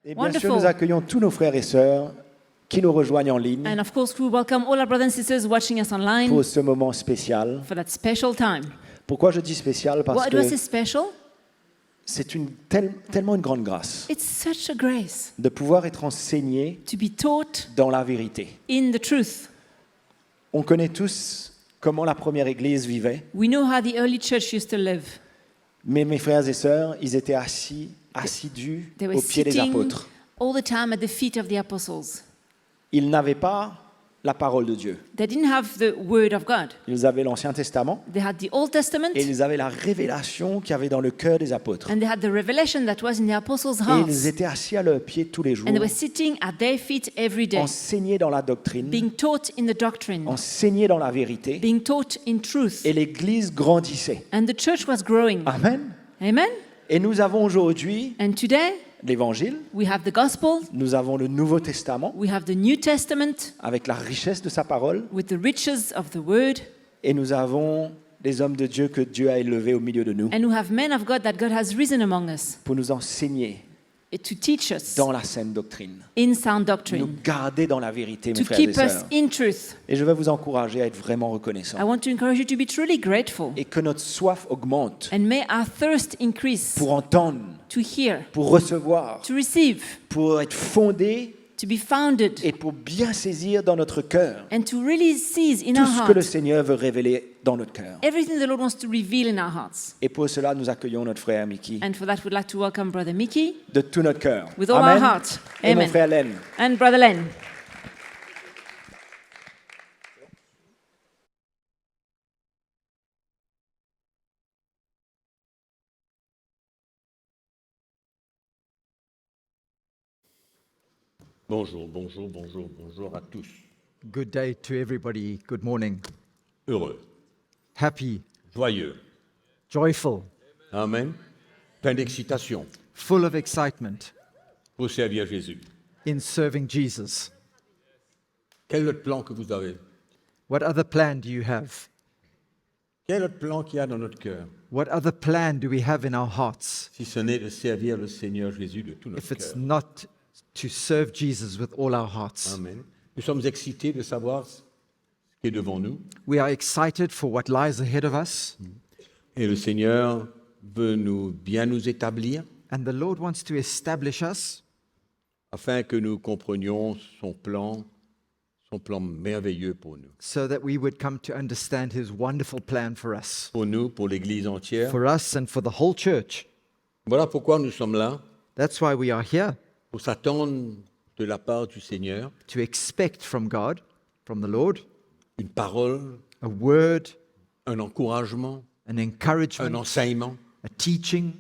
Et bien sûr, Wonderful. nous accueillons tous nos frères et sœurs qui nous rejoignent en ligne And of course, we welcome all our brothers and sisters watching us online pour ce moment spécial. for that special time. Pourquoi je dis spécial? Parce Why que do I say special? c'est tellement une grande grâce It's such a grace de pouvoir être enseigné to be taught dans la vérité. in the truth. On connaît tous comment la première Église vivait, We know how the early church used to live. mais mes frères et sœurs, ils étaient assidus They were aux pieds des sitting apôtres. all the time at the feet of the apostles. Ils n'avaient pas la parole de Dieu. They didn't have the word of God. Ils avaient l'Ancien Testament They had the Old Testament et ils avaient la révélation qu'il y avait dans le cœur des apôtres. and they had the revelation that was in the apostles' Et hearts. ils étaient assis à leurs pieds tous les jours, And they were sitting at their feet every day, enseignés dans la doctrine, being taught in the doctrine, enseignés dans la vérité, being taught in truth. et l'Église grandissait. And the church was growing. Amen. Amen? Et nous avons aujourd'hui And today, l'Évangile, we have the gospel, nous avons le Nouveau Testament we have the New Testament avec la richesse de sa parole, with the riches of the word, et nous avons des hommes de Dieu que Dieu a élevés au milieu de nous and we have men of God that God has risen among us pour nous enseigner to teach us dans la saine doctrine, in sound nous doctrine, garder dans la vérité, mes to frères et keep us sœurs. in truth. Et je vais vous encourager à être vraiment I reconnaissants want to encourage you to be truly grateful, et que notre soif augmente and may our thirst increase pour entendre, to hear, pour recevoir, to receive, pour être fondé to be founded, et pour bien saisir dans notre cœur and to really seize in tout our ce que le heart Seigneur veut révéler dans notre cœur. everything the Lord wants to reveal in our hearts. Et pour cela, nous accueillons notre frère Mickey And for that, we'd like to welcome Brother Mickey de tout notre cœur. with all Amen. our heart. Et mon Amen. frère Len. And Brother Len. Bonjour à tous. Good day to everybody. Good morning. Heureux, Happy, joyeux. joyful, Amen. Plein d'excitation full of excitement pour servir Jésus. in serving Jesus. Quel est le plan que vous avez? What other plan do you have? Quel est le plan qu'il y a dans notre cœur? What other plan do we have in our hearts Si ce n'est de servir le Seigneur Jésus de tout notre if it's cœur. not to serve Jesus with all our hearts? Amen. Nous sommes excités de savoir ce qui est devant nous. We are excited for what lies ahead of us, Et le Seigneur veut bien nous établir and the Lord wants to establish us afin que nous comprenions son plan merveilleux pour nous. so that we would come to understand His wonderful plan for us, Pour nous, pour l'Église entière. for us and for the whole church. Voilà pourquoi nous sommes là, That's why we are here, pour s'attendre de la part du Seigneur to expect from God, from the Lord, une parole, a word, un encouragement, an un encouragement, enseignement a teaching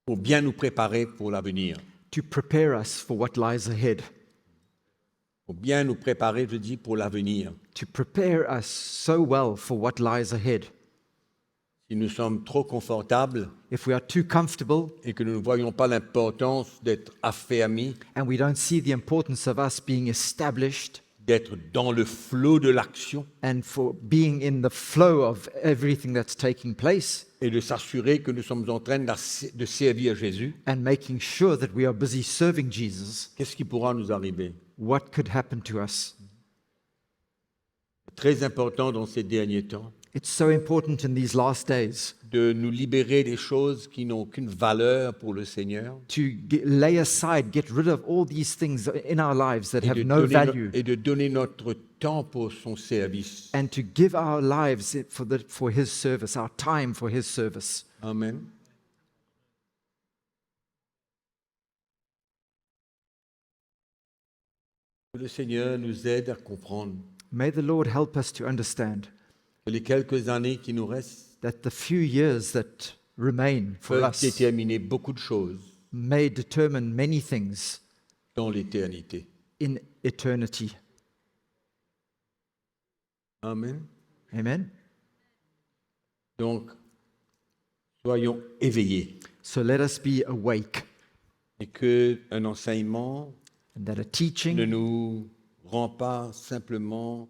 pour bien nous préparer pour l'avenir. to prepare us for what lies ahead, Pour bien nous préparer, je dis, pour l'avenir. to prepare us so well for what lies ahead. Si nous sommes trop confortables If we are too comfortable et que nous ne voyons pas l'importance d'être affermis, and we don't see the importance of us being established d'être dans le flot de l'action and for being in the flow of everything that's taking place et de s'assurer que nous sommes en train de servir Jésus, and making sure that we are busy serving Jesus, qu'est-ce qui pourra nous arriver? what could happen to us? Très important dans ces derniers temps It's so important in these last days de nous libérer des choses qui n'ont aucune valeur pour le Seigneur to lay aside, get rid of all these things in our lives that et have no value, et de donner notre temps pour son service. and to give our lives for His service, our time for His service. Amen. Que le Seigneur nous aide à comprendre May the Lord help us to understand que les quelques années qui nous restent that the few years that remain for peuvent us déterminer beaucoup de choses may determine many things dans l'éternité. in eternity. Amen. Amen? Donc, soyons éveillés So let us be awake, et qu'un enseignement and that a ne teaching nous rend pas simplement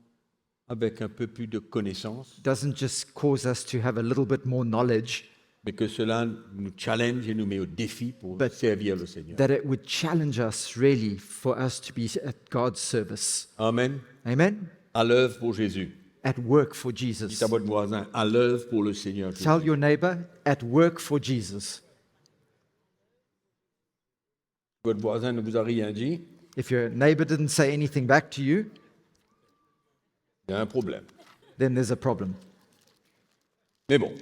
avec un peu plus de connaissances, doesn't just cause us to have a little bit more knowledge, mais que cela nous challenge et nous met au défi pour But- servir le Seigneur. that it would challenge us really for us to be at God's service. Amen. Amen? À l'œuvre pour Jésus. At work for Dites Jesus. à votre voisin, à l'œuvre pour le Seigneur Jésus. Tell your neighbor, at work for Jesus. Votre voisin ne vous a rien dit, If your neighbor didn't say anything back to you, il y a un problème. then there's a problem. Mais bon.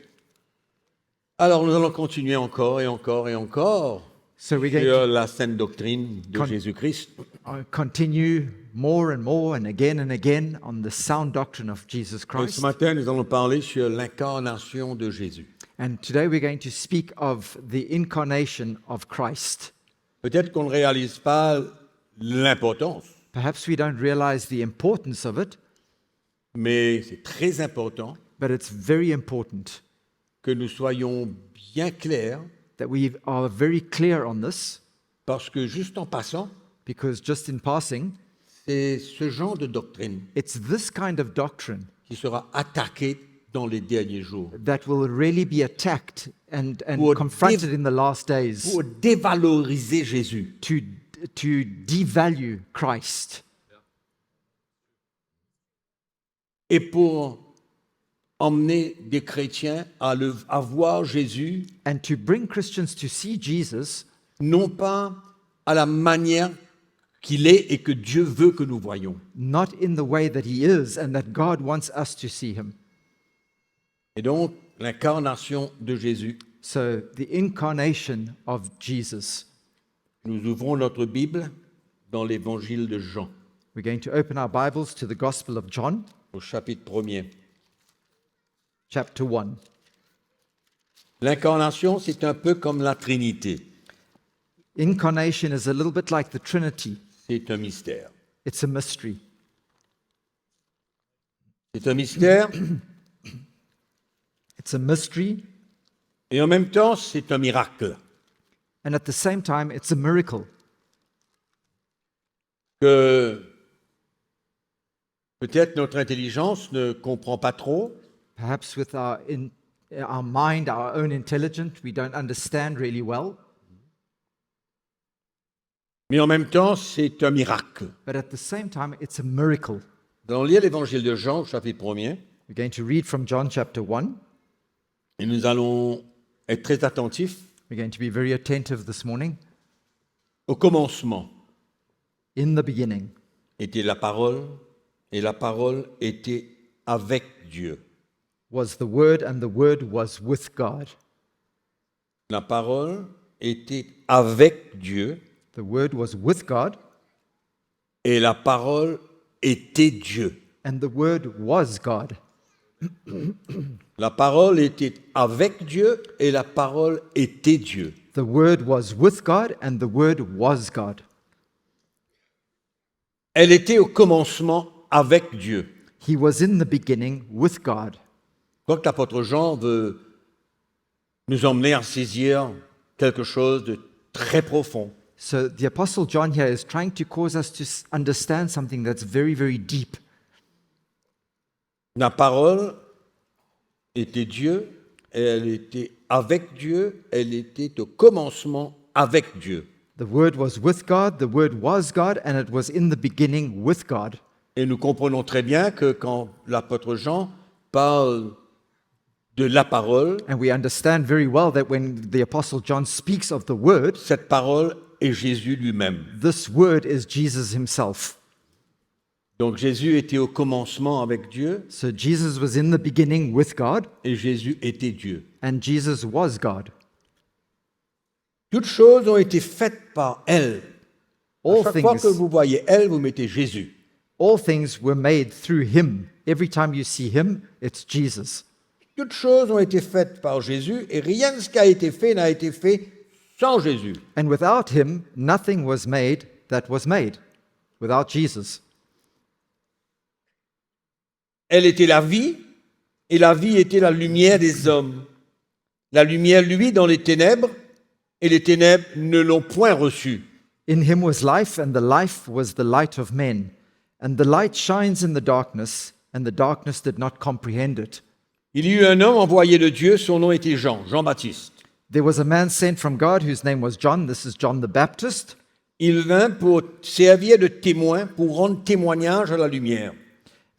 Alors nous allons continuer encore et encore et encore So we're going sur la sainte doctrine de Con- Jésus-Christ. to continue more and again on the sound doctrine of Jesus Donc, Christ. ce matin, nous allons parler sur l'incarnation de Jésus. And today we're going to speak of the incarnation of Christ. Peut-être qu'on ne réalise pas l'importance, Perhaps we don't realize the importance of it, mais c'est très important but it's very important que nous soyons bien clairs, that we are very clear on this, parce que juste en passant, because just in passing, c'est ce genre de doctrine it's this kind of doctrine qui sera attaqué dans les derniers jours that will really be attacked and Pour confronted in the last days pour dévaloriser Jésus. to devalue Christ Et pour emmener des chrétiens à voir Jésus, and to bring Christians to see Jesus non pas à la manière qu'il est et que Dieu veut que nous voyions. not in the way that he is and that God wants us to see him. Et donc, l'incarnation de Jésus. So the incarnation of Jesus. Nous ouvrons notre Bible dans l'évangile de Jean, We're going to open our Bibles to the Gospel of John, au chapitre 1er. chapter 1. L'incarnation, c'est un peu comme la Trinité. Incarnation is a little bit like the Trinity. C'est un mystère. It's a mystery. C'est un mystère It's a mystery, et en même temps, c'est un miracle and at the same time, it's a miracle que peut-être notre intelligence ne comprend pas trop, perhaps with our mind, our own intelligence, we don't understand really well, mais en même temps, c'est un miracle. but at the same time, it's a miracle. Nous allons lire l'évangile de Jean, au chapitre 1er, We're going to read from John chapter 1. et nous allons être très attentifs We're going to be very attentive this morning. au commencement. In the beginning Était la parole, et la parole était avec Dieu. was the Word, and the Word was with God. La parole était avec Dieu, The Word was with God, et la parole était Dieu. and the Word was God. La parole était avec Dieu, et la parole était Dieu. The Word was with God, and the Word was God. Elle était au commencement avec Dieu. He was in the beginning with God. Je crois que l'apôtre Jean veut nous emmener à saisir quelque chose de très profond. So the Apostle John here is trying to cause us to understand something that's very, very deep. La parole était Dieu, et elle était avec Dieu, elle était au commencement avec Dieu. The Word was with God, the Word was God, and it was in the beginning with God. Et nous comprenons très bien que quand l'apôtre Jean parle de la parole, And we understand very well that when the Apostle John speaks of the Word, cette parole est Jésus lui-même. this Word is Jesus himself. Donc Jésus était au commencement avec Dieu, So Jesus was in the beginning with God, et Jésus était Dieu. and Jesus was God. Toutes choses ont été faites par elle. All Chaque fois que things, vous voyez elle, vous mettez Jésus. all things were made through him. Every time you see him, it's Jesus. Toutes choses ont été faites par Jésus, et rien de ce qui a été fait n'a été fait sans Jésus. And without him, nothing was made that was made. Without Jesus. Elle était la vie, et la vie était la lumière des hommes. La lumière luit dans les ténèbres, et les ténèbres ne l'ont point reçue. In him was life, and the life was the light of men. And the light shines in the darkness, and the darkness did not comprehend it. Il y eut un homme envoyé de Dieu, son nom était Jean, Jean-Baptiste. There was a man sent from God whose name was John. This is John the Baptist. Il vint pour servir de témoin, pour rendre témoignage à la lumière,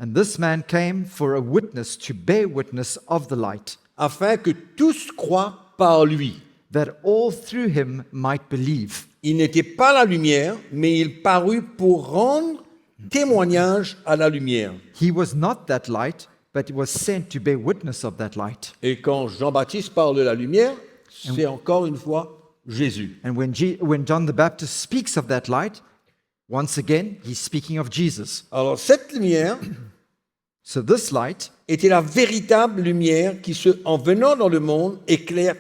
And this man came for a witness, to bear witness of the light, afin que tous croient par lui. that all through him might believe. Il n'était pas la lumière, mais il parut pour rendre témoignage à la lumière. He was not that light, but was sent to bear witness of that light. Et quand Jean-Baptiste parle de la lumière, c'est encore une fois Jésus. And when John the Baptist speaks of that light, once again, he's speaking of Jesus. Alors cette lumière So this light était la véritable lumière qui, en venant dans le monde, éclaire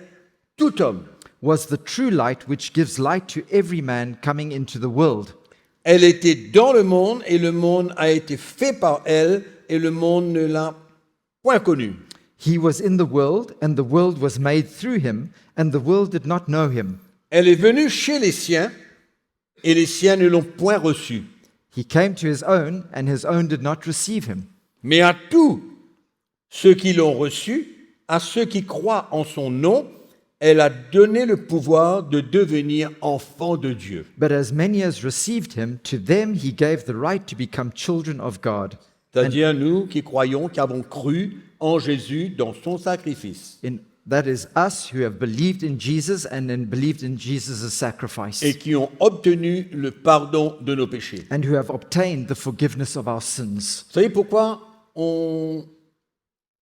tout homme. was the true light which gives light to every man coming into the world. Elle était dans le monde et le monde a été fait par elle et le monde ne l'a point connue. He was in the world, and the world was made through him, and the world did not know him. Elle est venue chez les siens et les siens ne l'ont point reçue. He came to his own, and his own did not receive him. Mais à tous ceux qui l'ont reçue, à ceux qui croient en son nom, elle a donné le pouvoir de devenir enfants de Dieu. But as many as received him, to them he gave the right to become children of God. C'est-à-dire nous qui croyons, qui avons cru en Jésus dans son sacrifice That is us who have believed in Jesus and then believed in Jesus' sacrifice, et qui ont obtenu le pardon de nos péchés. and who have obtained the forgiveness of our sins. Vous savez pourquoi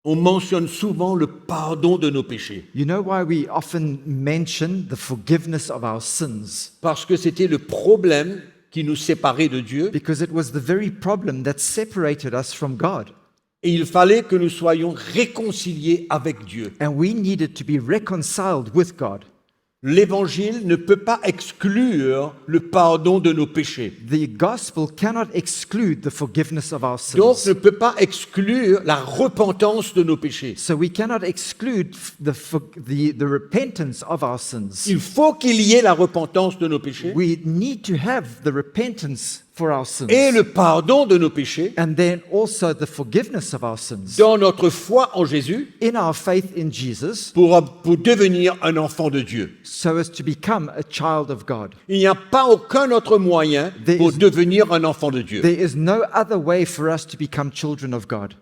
on mentionne souvent le pardon de nos péchés? You know why we often mention the forgiveness of our sins? Parce que c'était le problème qui nous séparait de Dieu Because it was the very problem that separated us from God. et il fallait que nous soyons réconciliés avec Dieu. And we needed to be reconciled with God. L'évangile ne peut pas exclure le pardon de nos péchés. The gospel cannot exclude the forgiveness of our Donc sins. ne peut pas exclure la repentance de nos péchés. So we cannot exclude the repentance of our sins. Il faut qu'il y ait la repentance de nos péchés We need to have the repentance for our sins. et le pardon de nos péchés And then also the forgiveness of our sins. dans notre foi en Jésus In our faith in Jesus, pour devenir un enfant de Dieu. so as to become a child of God. Il n'y a pas aucun autre moyen There pour is- devenir un enfant de Dieu. There is no other way for us to become children of God.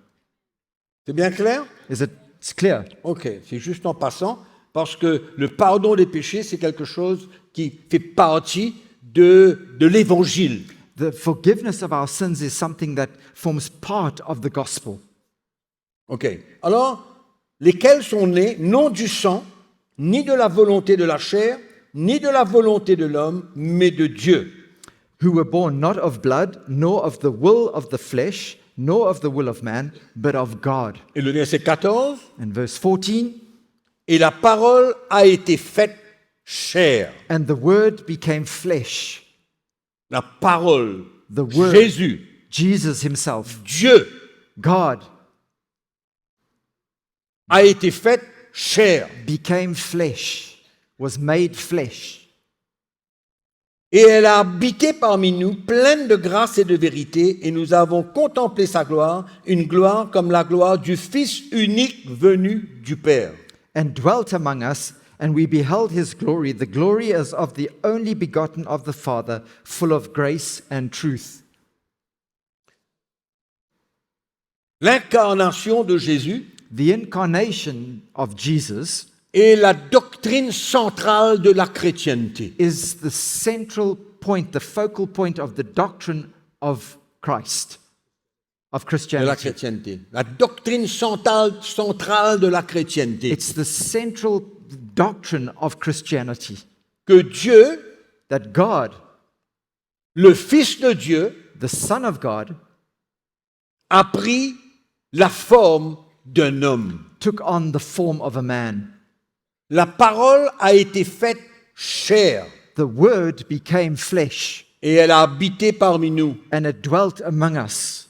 C'est bien clair? It's clear. Ok, c'est juste en passant, parce que le pardon des péchés, c'est quelque chose qui fait partie de l'évangile. The forgiveness of our sins is something that forms part of the gospel. Ok, alors, lesquels sont nés non du sang, ni de la volonté de la chair, ni de la volonté de l'homme, mais de Dieu. Who were born not of blood, nor of the will of the flesh, nor of the will of man, but of God. Et le verset 14, And verse 14, et la parole a été faite chair. and the word became flesh. La parole, The word, Jésus, Jesus himself, Dieu, God, a été faite chair. became flesh, was made flesh. Et elle a habité parmi nous, pleine de grâce et de vérité, et nous avons contemplé sa gloire, une gloire comme la gloire du Fils unique venu du Père. And dwelt among us, and we beheld his glory, the glory as of the only begotten of the Father, full of grace and truth. L'incarnation de Jésus The incarnation of Jesus est la doctrine centrale de la chrétienté. is the central point, the focal point of the doctrine of Christ, of De la Christianity. chrétienté. La doctrine centrale de la chrétienté. It's the central doctrine of Christianity Que Dieu, that God, le Fils de Dieu, the Son of God, a pris la forme d'un homme. took on the form of a man. La parole a été faite chair The Word became flesh, et elle a habité parmi nous. and it dwelt among us.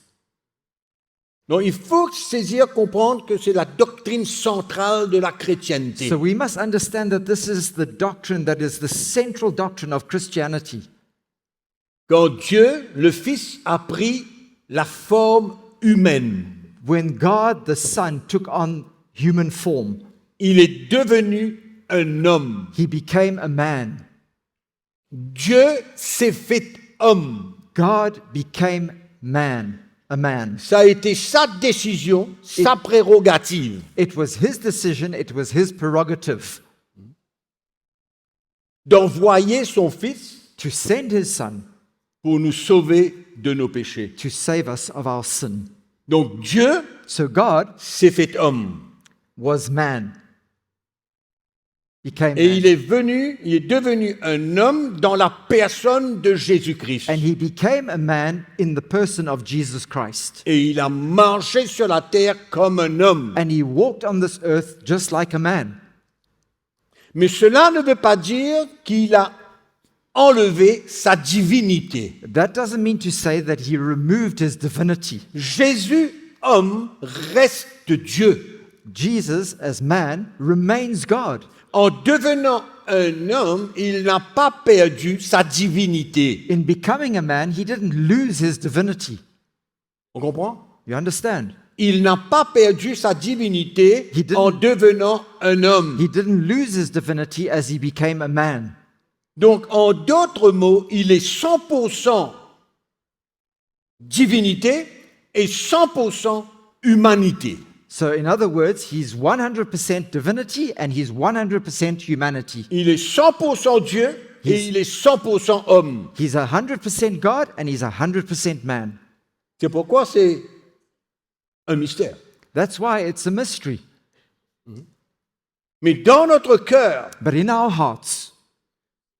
Donc il faut saisir, comprendre que c'est la doctrine centrale de la chrétienté. So we must understand that this is the doctrine that is the central doctrine of Christianity. Quand Dieu, le Fils, a pris la forme humaine, When God the Son took on human form. Il est devenu un homme. He became a man. Dieu s'est fait homme. God became man, a man. Ça a été sa décision, sa prérogative. It was his decision, it was his prerogative D'envoyer son Fils to send his son pour nous sauver de nos péchés. to save us of our sin. Donc Dieu So God s'est fait homme. was man. Became Et man. il est devenu un homme dans la personne de Jésus-Christ. And he became a man in the person of Jesus Christ. Et il a marché sur la terre comme un homme. And he walked on this earth just like a man. Mais cela ne veut pas dire qu'il a enlevé sa divinité. That doesn't mean to say that he removed his divinity. Jésus, homme, reste Dieu. Jesus, as man, remains God. En devenant un homme, il n'a pas perdu sa divinité. In becoming a man, he didn't lose his divinity. On comprend? You understand? Il n'a pas perdu sa divinité He didn't- en devenant un homme. He didn't lose his divinity as he became a man. Donc, en d'autres mots, il est 100% divinité et 100% humanité. So, in other words, he's 100% divinity and he's 100% humanity. Il est 100% Dieu et il est 100% homme. He's 100% God and he's 100% man. C'est pourquoi c'est un mystère. That's why it's a mystery. Mais dans notre cœur, But in our hearts,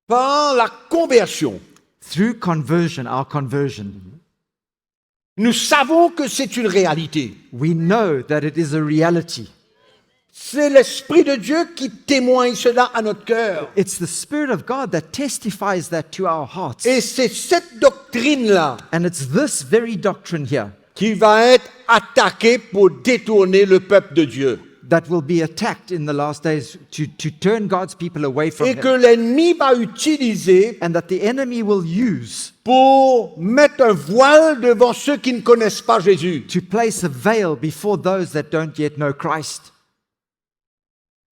par la conversion, through conversion, our conversion, nous savons que c'est une réalité. we know that it is a reality. C'est l'Esprit de Dieu qui témoigne cela à notre cœur. It's the Spirit of God that testifies that to our hearts. Et c'est cette doctrine-là And it's this very doctrine here qui va être attaquée pour détourner le peuple de Dieu. that will be attacked in the last days to turn God's people away from Et Him. que l'ennemi va utiliser And that the enemy will use pour mettre un voile devant ceux qui ne connaissent pas Jésus. to place a veil before those that don't yet know Christ.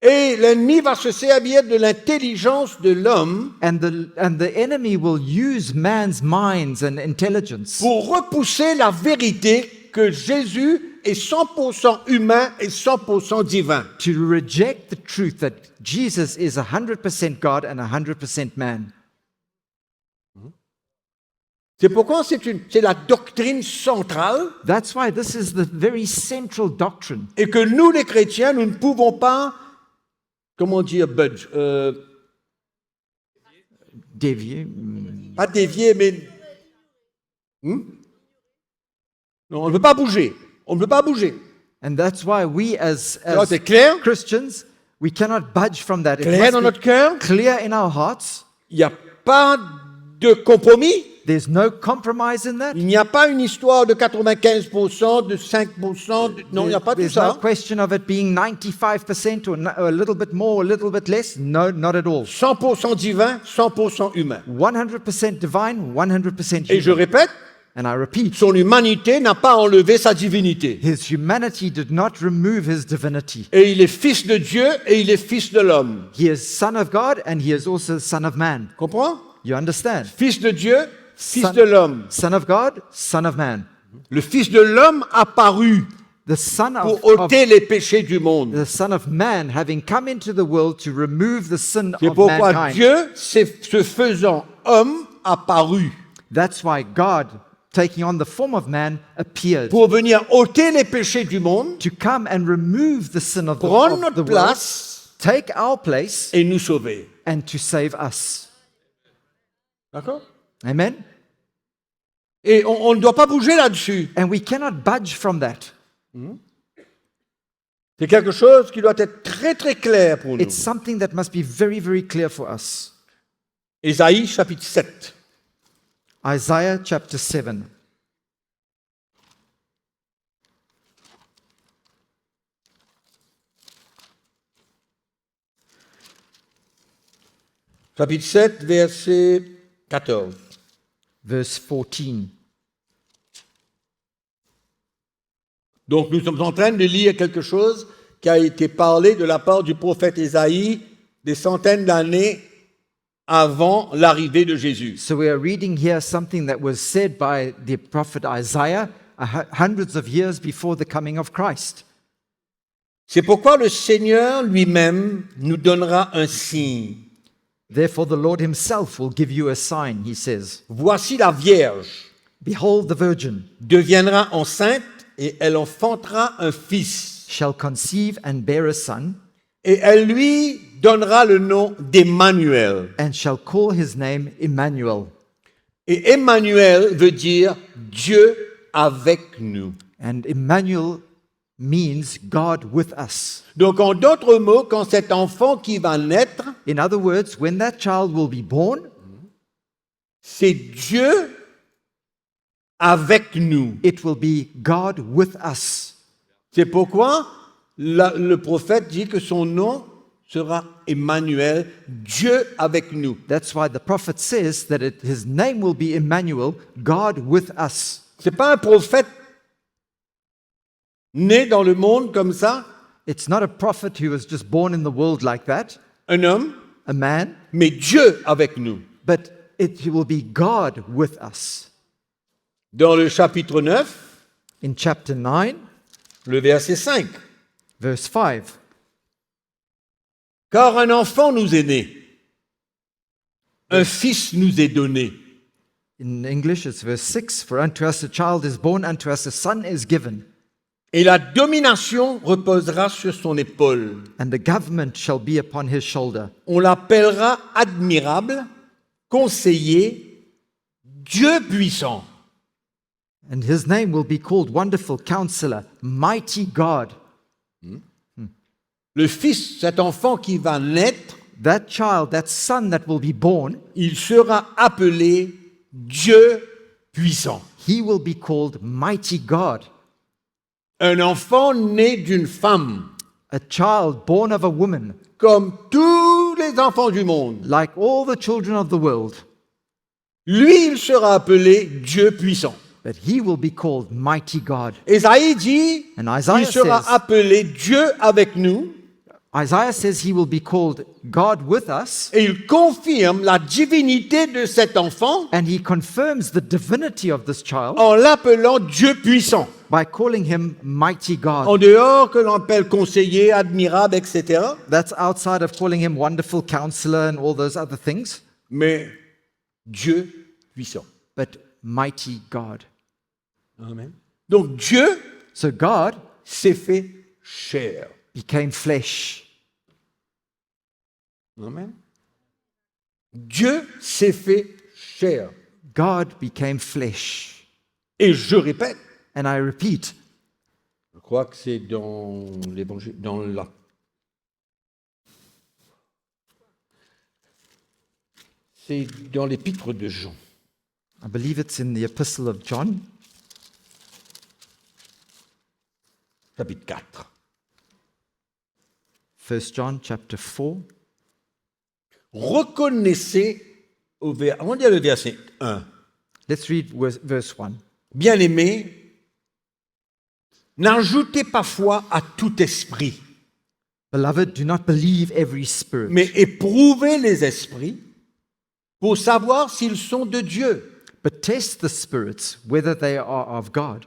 Et l'ennemi va se servir de l'intelligence de l'homme And the enemy will use man's minds and intelligence pour repousser la vérité que Jésus est 100% humain et 100% divin. to reject the truth that Jesus is 100% God and 100% man. C'est pourquoi c'est la doctrine centrale That's why this is the very central doctrine. et que nous, les chrétiens, nous ne pouvons pas, comment dire, budge, Devier. pas dévier, mais... Non, on ne peut pas bouger. On ne peut pas bouger. And that's why we Alors, c'est clair? Christians, we cannot budge from that. It Clair must dans be notre cœur? clear in our hearts. Il n'y a pas de compromis. There's no compromise in that. Il n'y a pas une histoire de 95%, de 5%. Non, il n'y a pas tout There's no ça. question of it being 95% or a little bit more or a little bit less. No, not at all. 100% divin, 100% humain. 100% divine, 100% Et je human. répète, And I repeat, son humanité n'a pas enlevé sa divinité. his humanity did not remove his divinity. Et il est fils de Dieu et il est fils de l'homme. He is son of God and he is also son of man. Comprends? You understand? Fils de Dieu, fils Son- de l'homme. Son of God, son of man. Le fils de l'homme apparu The son pour of ôter les péchés du monde. the Son of Man, having come into the world to remove the sin C'est of pourquoi mankind. Dieu, se faisant homme, apparu That's why God, taking on the form of man, appeared pour venir ôter les péchés du monde, to come and remove the sin of prendre the notre world, place take our place, et nous sauver. and to save us. D'accord? Amen? Et on ne doit pas bouger là-dessus. And we cannot budge from that. C'est quelque chose qui doit être très très clair pour nous. It's something that must be very, very clear for us. Ésaïe chapitre 7. Isaiah chapter 7. Chapitre 7, verset 14. Verse 14. Donc nous sommes en train de lire quelque chose qui a été parlé de la part du prophète Ésaïe des centaines d'années avant l'arrivée de Jésus. So we are reading here something that was said by the prophet Isaiah hundreds of years before the coming of Christ. C'est pourquoi le Seigneur lui-même nous donnera un signe. Therefore, the Lord himself will give you a sign, he says. Voici la Vierge Behold, the virgin deviendra enceinte et elle enfantera un fils. shall conceive and bear a son, Et elle lui donnera le nom d'Emmanuel. and shall call his name Emmanuel. Et Emmanuel veut dire Dieu avec nous. And Emmanuel means God with us. Donc en d'autres mots, quand cet enfant qui va naître, In other words, when that child will be born, c'est Dieu avec nous. it will be God with us. C'est pourquoi le prophète dit que son nom sera Emmanuel, Dieu avec nous. That's why the prophet says that his name will be Emmanuel, God with us. C'est pas un prophète né dans le monde comme ça, It's not a prophet who was just born in the world like that, un homme, a man, mais Dieu avec nous. but it will be God with us. Dans le chapitre 9, In chapter 9, le verset 5. verse 5, Car un enfant nous est né, un fils nous est donné. in English it's verse 6, for unto us a child is born, unto us a son is given, Et la domination reposera sur son épaule. and the government shall be upon his shoulder. On l'appellera admirable, conseiller, Dieu puissant. And his name will be called Wonderful Counselor, Mighty God. Le fils, cet enfant qui va naître, That child, that son that will be born, il sera appelé Dieu puissant. he will be called Mighty God. Un enfant né d'une femme, A child born of a woman, comme tous les enfants du monde. like all the children of the world, Lui, il sera appelé Dieu puissant. but he will be called Mighty God. Ésaïe dit, And Isaiah il sera says- appelé Dieu avec nous, Isaiah says he will be called God with us, et il confirme la divinité de cet enfant and he confirms the divinity of this child en l'appelant Dieu puissant. by calling him Mighty God. En dehors que l'on appelle conseiller, admirable, etc. That's outside of calling him Wonderful Counselor and all those other things, Mais Dieu puissant. but Mighty God. Amen. Donc Dieu So God s'est fait chair. became flesh. Amen. Dieu s'est fait chair. God became flesh. Et je répète, And I repeat, je crois que c'est dans l'évangile, dans la. C'est dans l'épître de Jean, I believe it's in the Epistle of John, chapitre 4. 1 John chapter 4. Reconnaissez, on va dire le verset 1. Let's read verse 1. Bien-aimés, n'ajoutez pas foi à tout esprit, Beloved, do not believe every spirit, mais éprouvez les esprits pour savoir s'ils sont de Dieu. but test the spirits, whether they are of God.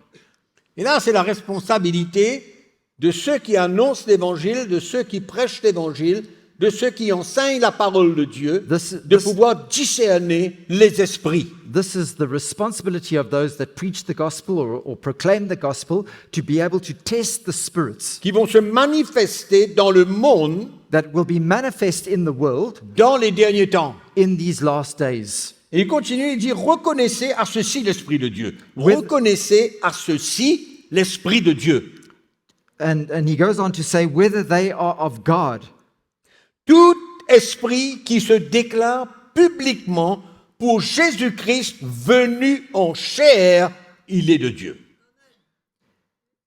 Et là, c'est la responsabilité de ceux qui annoncent l'évangile, de ceux qui prêchent l'évangile, de ceux qui enseignent la parole de Dieu, de pouvoir discerner les esprits. This is the responsibility of those that preach the gospel or proclaim the gospel, to be able to test the spirits Qui vont se manifester dans le monde that will be manifest in the world dans les derniers temps. in these last days. Et il continue, il dit, reconnaissez à ceci l'Esprit de Dieu. Reconnaissez à ceci l'Esprit de Dieu. And he goes on to say whether they are of God. Tout esprit qui se déclare publiquement pour Jésus-Christ venu en chair, il est de Dieu.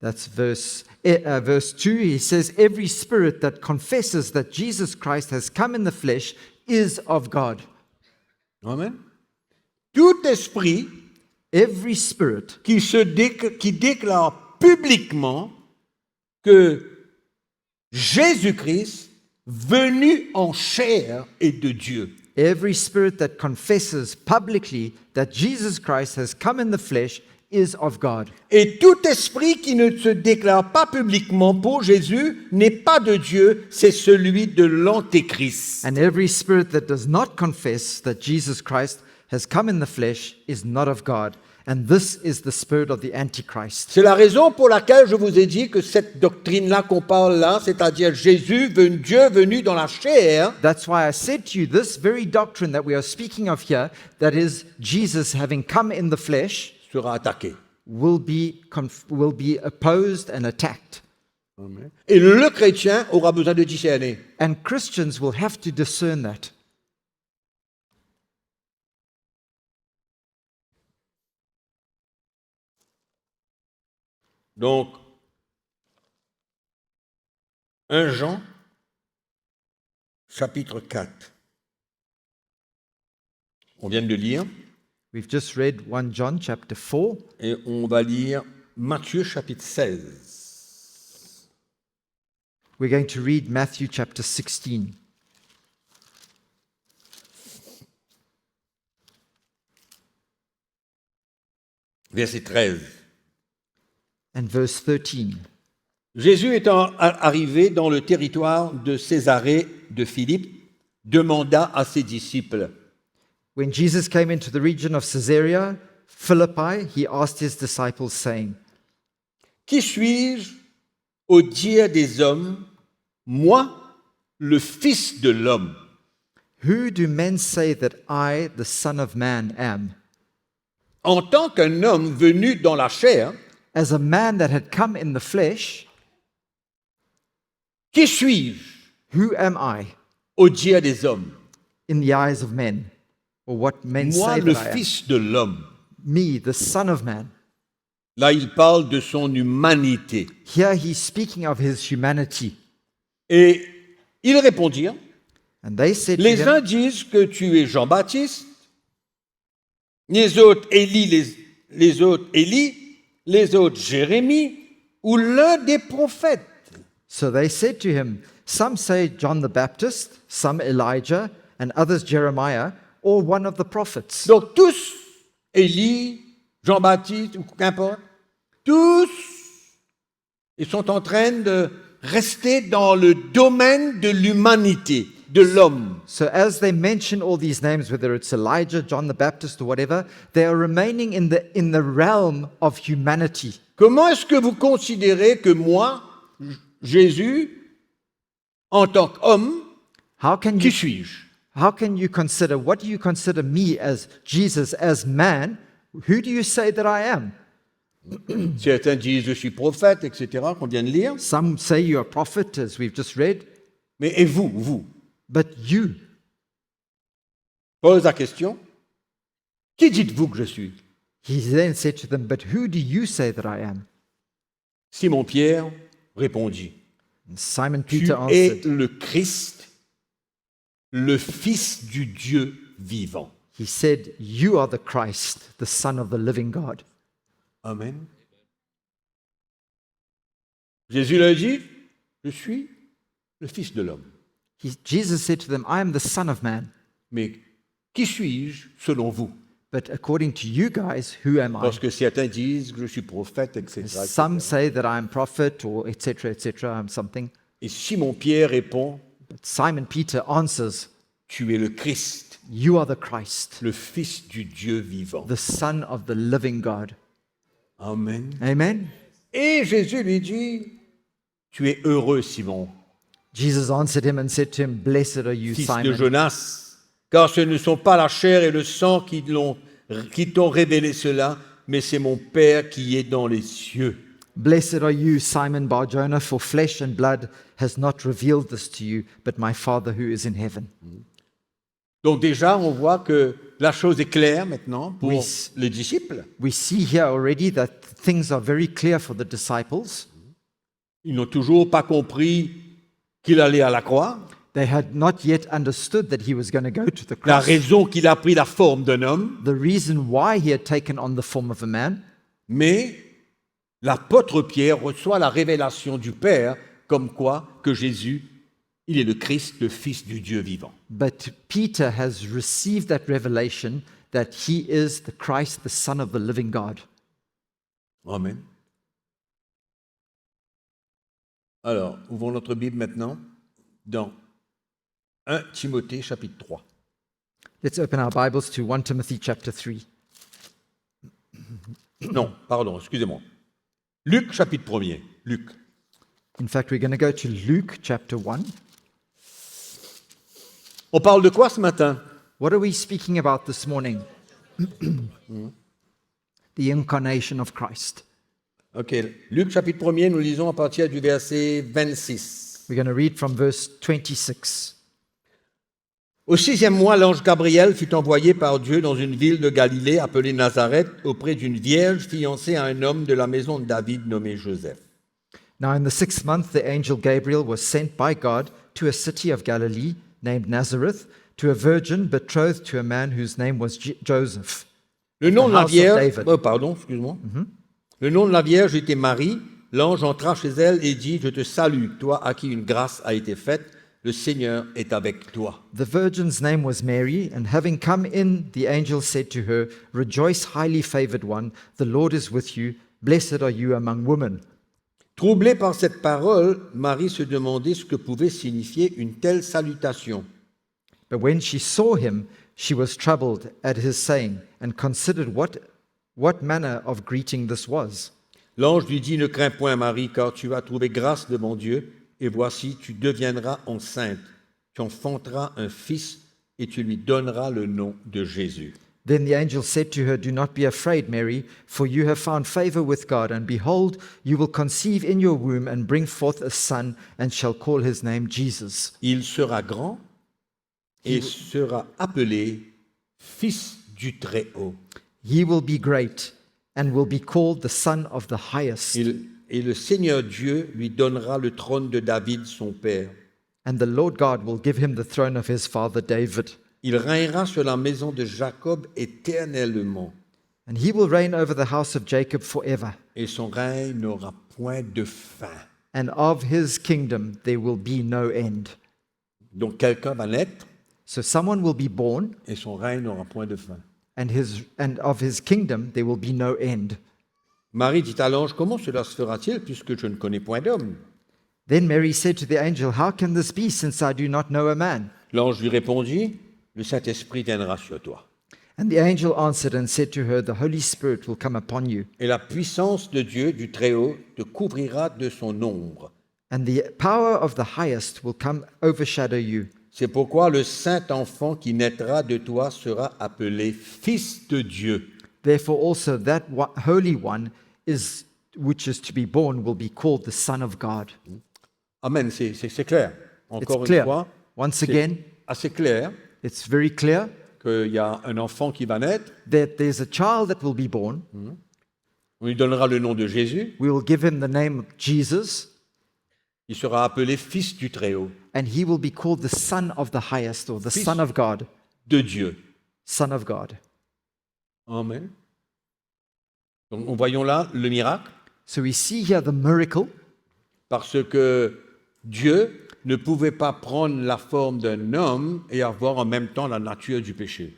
That's verse 2. He says, every spirit that confesses that Jesus Christ has come in the flesh is of God. Amen. Tout esprit Every spirit qui déclare publiquement que Jésus-Christ venu en chair est de Dieu. Every spirit that confesses publicly that Jesus Christ has come in the flesh is of God. Et tout esprit qui ne se déclare pas publiquement pour Jésus n'est pas de Dieu, c'est celui de l'Antéchrist. And every spirit that does not confess that Jesus Christ has come in the flesh is not of God. And this is the spirit of the Antichrist. C'est la raison pour laquelle je vous ai dit que cette doctrine-là qu'on parle là, c'est-à-dire Jésus, Dieu venu dans la chair, That's why I said to you, this very doctrine that we are speaking of here, that is Jesus having come in the flesh, sera attaquée. will be opposed and attacked. Et le chrétien aura besoin de discerner. And Christians will have to discern that. Donc, 1 Jean, chapitre 4. On vient de lire, We've just read 1 John chapter 4, et on va lire Matthieu, chapitre 16. we're going to read Matthew chapter 16. Verset 13. And verse 13. Jésus étant arrivé dans le territoire de Césarée de Philippe, demanda à ses disciples, When Jesus came into the region of Caesarea Philippi, he asked his disciples, saying, qui suis-je au dire des hommes, moi, le Fils de l'homme? Who do men say that I, the Son of Man, am? En tant qu'un homme venu dans la chair, As a man that had come in the flesh, qui suis-je who am I au dire des hommes? in the eyes of men? Or what men Moi, say le that I am? Fils de l'homme. Me, the Son of Man. Là, il parle de son humanité. Here he's speaking of his humanity. Et ils répondirent, And they said to les uns him, disent que tu es Jean-Baptiste, les autres Élie, les autres Élie, les autres Jérémie, ou l'un des prophètes. So they said to him, some say John the Baptist, some Elijah, and others Jeremiah, or one of the prophets. Donc tous, Élie, Jean-Baptiste, ou qu'importe, tous, ils sont en train de rester dans le domaine de l'humanité, de l'homme. So as they mention all these names, whether it's Elijah, John the Baptist, or whatever, they are remaining in the realm of humanity. Comment est-ce que vous considérez que moi, Jésus, en tant qu'homme, How can qui you, suis-je? how can you consider, what do you consider me as Jesus, as man? Who do you say that I am? Certains disent je suis prophète, etc., qu'on vient de lire. Some say you're a prophet, as we've just read, Mais et vous? but you, Pose la question. Qui dites-vous que je suis? he then said to them, but who do you say that I am? Simon-Pierre répondit, And Simon tu Peter es answered, le Christ, le Fils du Dieu vivant. he said, you are the Christ, the Son of the living God. Amen. Jésus leur dit, je suis le Fils de l'homme. Jesus said to them, I am the Son of Man. Mais qui suis-je selon vous? But according to you guys, who am I? Parce que certains disent que je suis prophète, etc. Some say that I'm prophet or etc., I'm something. Et Simon-Pierre répond, But Simon Peter answers, tu es le Christ, you are the Christ, le Fils du Dieu vivant. the Son of the living God. Amen. Amen. Et Jésus lui dit, tu es heureux, Simon, Jesus answered him and said to him, blessed are you, fils de Simon, Jonas, car ce ne sont pas la chair et le sang qui t'ont révélé cela, mais c'est mon Père qui est dans les cieux. blessed are you, Simon Bar-Jonah, for flesh and blood has not revealed this to you, but my Father who is in heaven. Donc déjà, on voit que la chose est claire maintenant pour Oui. les disciples. We see here already that things are very clear for the disciples. Ils n'ont toujours pas compris qu'il allait à la croix, They had not yet understood that he was going to go to the la cross. raison qu'il a pris la forme d'un homme, The reason why he had taken on the form of a man. mais l'apôtre Pierre reçoit la révélation du Père comme quoi que Jésus, il est le Christ, le Fils du Dieu vivant. But Peter has received that revelation that he is the Christ, the Son of the living God. Amen. Alors, ouvrons notre Bible maintenant dans 1 Timothée chapitre 3. Let's open our Bibles to 1 Timothy chapter 3. Non, pardon, excusez-moi. Luc chapitre 1er. Luc. In fact, we're going to go to Luke chapter 1. On parle de quoi ce matin? What are we speaking about this morning? The incarnation of Christ. Ok, Luc chapitre 1er, nous lisons à partir du verset 26. We're going to read from verse 26. Au 6e mois, l'ange Gabriel fut envoyé par Dieu dans une ville de Galilée appelée Nazareth auprès d'une vierge fiancée à un homme de la maison de David nommé Joseph. Now, in the 6th month, the angel Gabriel was sent by God to a city of Galilee named Nazareth, to a virgin betrothed to a man whose name was Joseph. Le nom The de la house of vierge, David. pardon, excuse-moi. Le nom de la vierge était Marie. L'ange entra chez elle et dit: Je te salue, toi à qui une grâce a été faite. Le Seigneur est avec toi. The virgin's name was Mary, and having come in, the angel said to her, Rejoice, highly favored one, the Lord is with you. Blessed are you among women. Troublée par cette parole, Marie se demandait ce que pouvait signifier une telle salutation. But when she saw him, she was troubled at his saying, and considered what manner of greeting this was. L'ange lui dit: Ne crains point, Marie, car tu as trouvé grâce devant Dieu, et voici, tu deviendras enceinte, tu enfanteras un fils, et tu lui donneras le nom de Jésus. Then the angel said to her, Do not be afraid, Mary, for you have found favor with God, and behold, you will conceive in your womb and bring forth a son, and shall call his name Jesus. Il sera grand et sera appelé Fils du Très-Haut. He will be great, and will be called the Son of the Highest. Et le Seigneur Dieu lui donnera le trône de David, son père. And the Lord God will give him the throne of his father David. Il régnera sur la maison de Jacob éternellement, And he will reign over the house of Jacob forever. et son règne n'aura point de fin. And of his kingdom there will be no end. Donc quelqu'un va naître, So someone will be born, et son règne n'aura point de fin. and of his kingdom there will be no end. Marie dit à l'ange: Comment cela se fera-t-il, puisque je ne connais point d'homme? Then Mary said to the angel, How can this be, since I do not know a man? L'ange lui répondit: Le Saint-Esprit viendra sur toi, And the angel answered and said to her, The Holy Spirit will come upon you, et la puissance de Dieu du Très-Haut te couvrira de son ombre. and the power of the highest will come overshadow you. C'est pourquoi le saint enfant qui naîtra de toi sera appelé Fils de Dieu. Therefore also that Holy One which is to be born will be called the Son of God. Amen, c'est clair. Encore It's une clear. fois, Once c'est again, assez clair it's very clear qu'il y a un enfant qui va naître. that there's a child that will be born. On lui donnera le nom de Jésus. We will give him the name of Jesus, Il sera appelé Fils du Très-Haut, and he will be called the Son of the Highest, or the Fils. Son of God. de Dieu. Son of God. Amen. Donc, nous voyons là le miracle, So we see here the miracle, parce que Dieu ne pouvait pas prendre la forme d'un homme et avoir en même temps la nature du péché.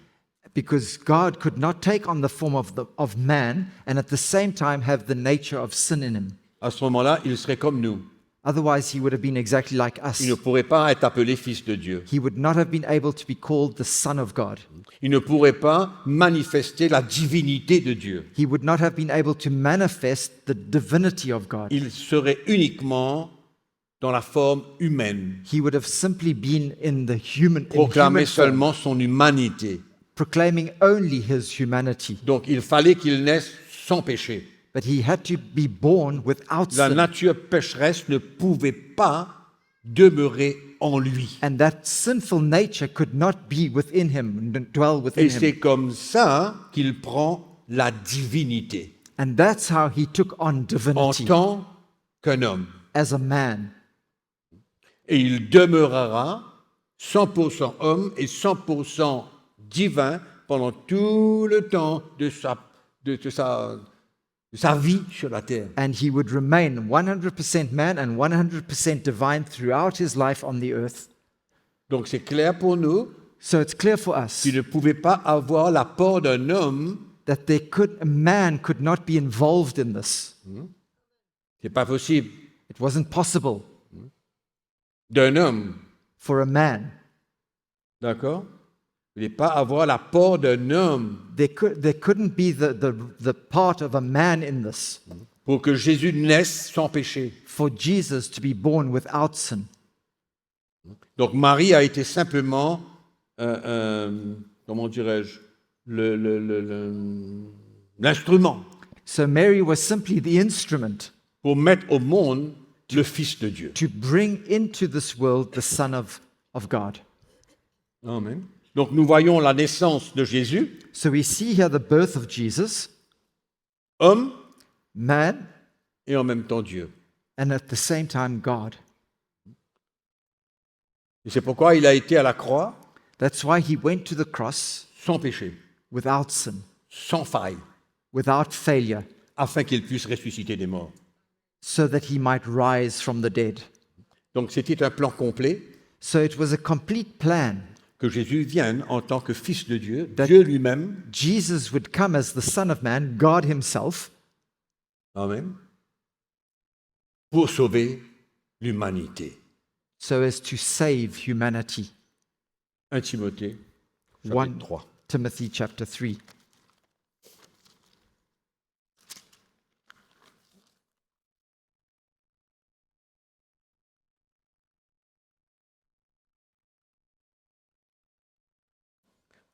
because God could not take on the form of man and at the same time have the nature of sin in him. À ce moment-là, il serait comme nous. Otherwise, he would have been exactly like us. Il ne pourrait pas être appelé Fils de Dieu. He would not have been able to be called the Son of God. Il ne pourrait pas manifester la divinité de Dieu. He would not have been able to manifest the divinity of God. Il serait uniquement dans la forme humaine, He would have simply been in the human proclamer form, seulement son humanité. proclaiming only his humanity. Donc il fallait qu'il naisse sans péché. But he had to be born without La sin. nature pécheresse ne pouvait pas demeurer en lui. And that sinful nature could not be within him, dwell within Et him. c'est comme ça qu'il prend la divinité And that's how he took on en divinity tant qu'un homme. as a man. Et il demeurera 100% homme et 100% divin pendant tout le temps de sa vie sur la terre. and he would remain 100% man and 100% divine throughout his life on the earth. Donc c'est clair pour nous So it's clear for us qu'il ne pouvait pas avoir l'apport d'un homme. that a man could not be involved in this. C'est pas possible. It wasn't possible D'un homme, for a man. d'accord? Il ne pouvait pas avoir l'apport d'un homme There couldn't be the part of a man in this pour que Jésus naisse sans péché. for Jesus to be born without sin. Donc Marie a été simplement, comment dirais-je, l'instrument So Mary was simply the instrument pour mettre au monde le Fils de Dieu. to bring into this world the Son of God. Amen. Donc nous voyons la naissance de Jésus, So we see here the birth of Jesus, homme man, et en même temps Dieu. and at the same time God. Et c'est pourquoi il a été à la croix That's why he went to the cross sans péché, without sin, sans faille, without failure, afin qu'il puisse ressusciter des morts. so that he might rise from the dead. Donc c'était un plan complet So it was a complete plan. que Jésus vienne en tant que Fils de Dieu, That- Dieu lui-même, Jesus would come as the Son of Man, God himself, amen, pour sauver l'humanité. so as to save humanity. 1 Timothée, 1 chapitre 3. Timothy chapter 3.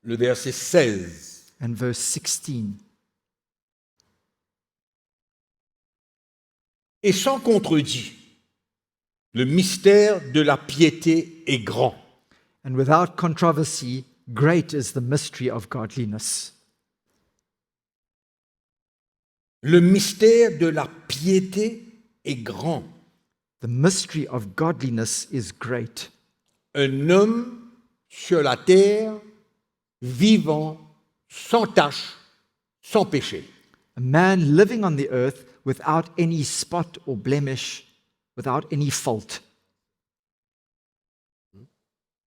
Le verset 16. And verse 16. Et sans contredit, le mystère de la piété est grand. And without controversy, great is the mystery of godliness. Le mystère de la piété est grand. The mystery of godliness is great. Un homme sur la terre, vivant, sans tache, sans péché. A man living on the earth without any spot or blemish, without any fault.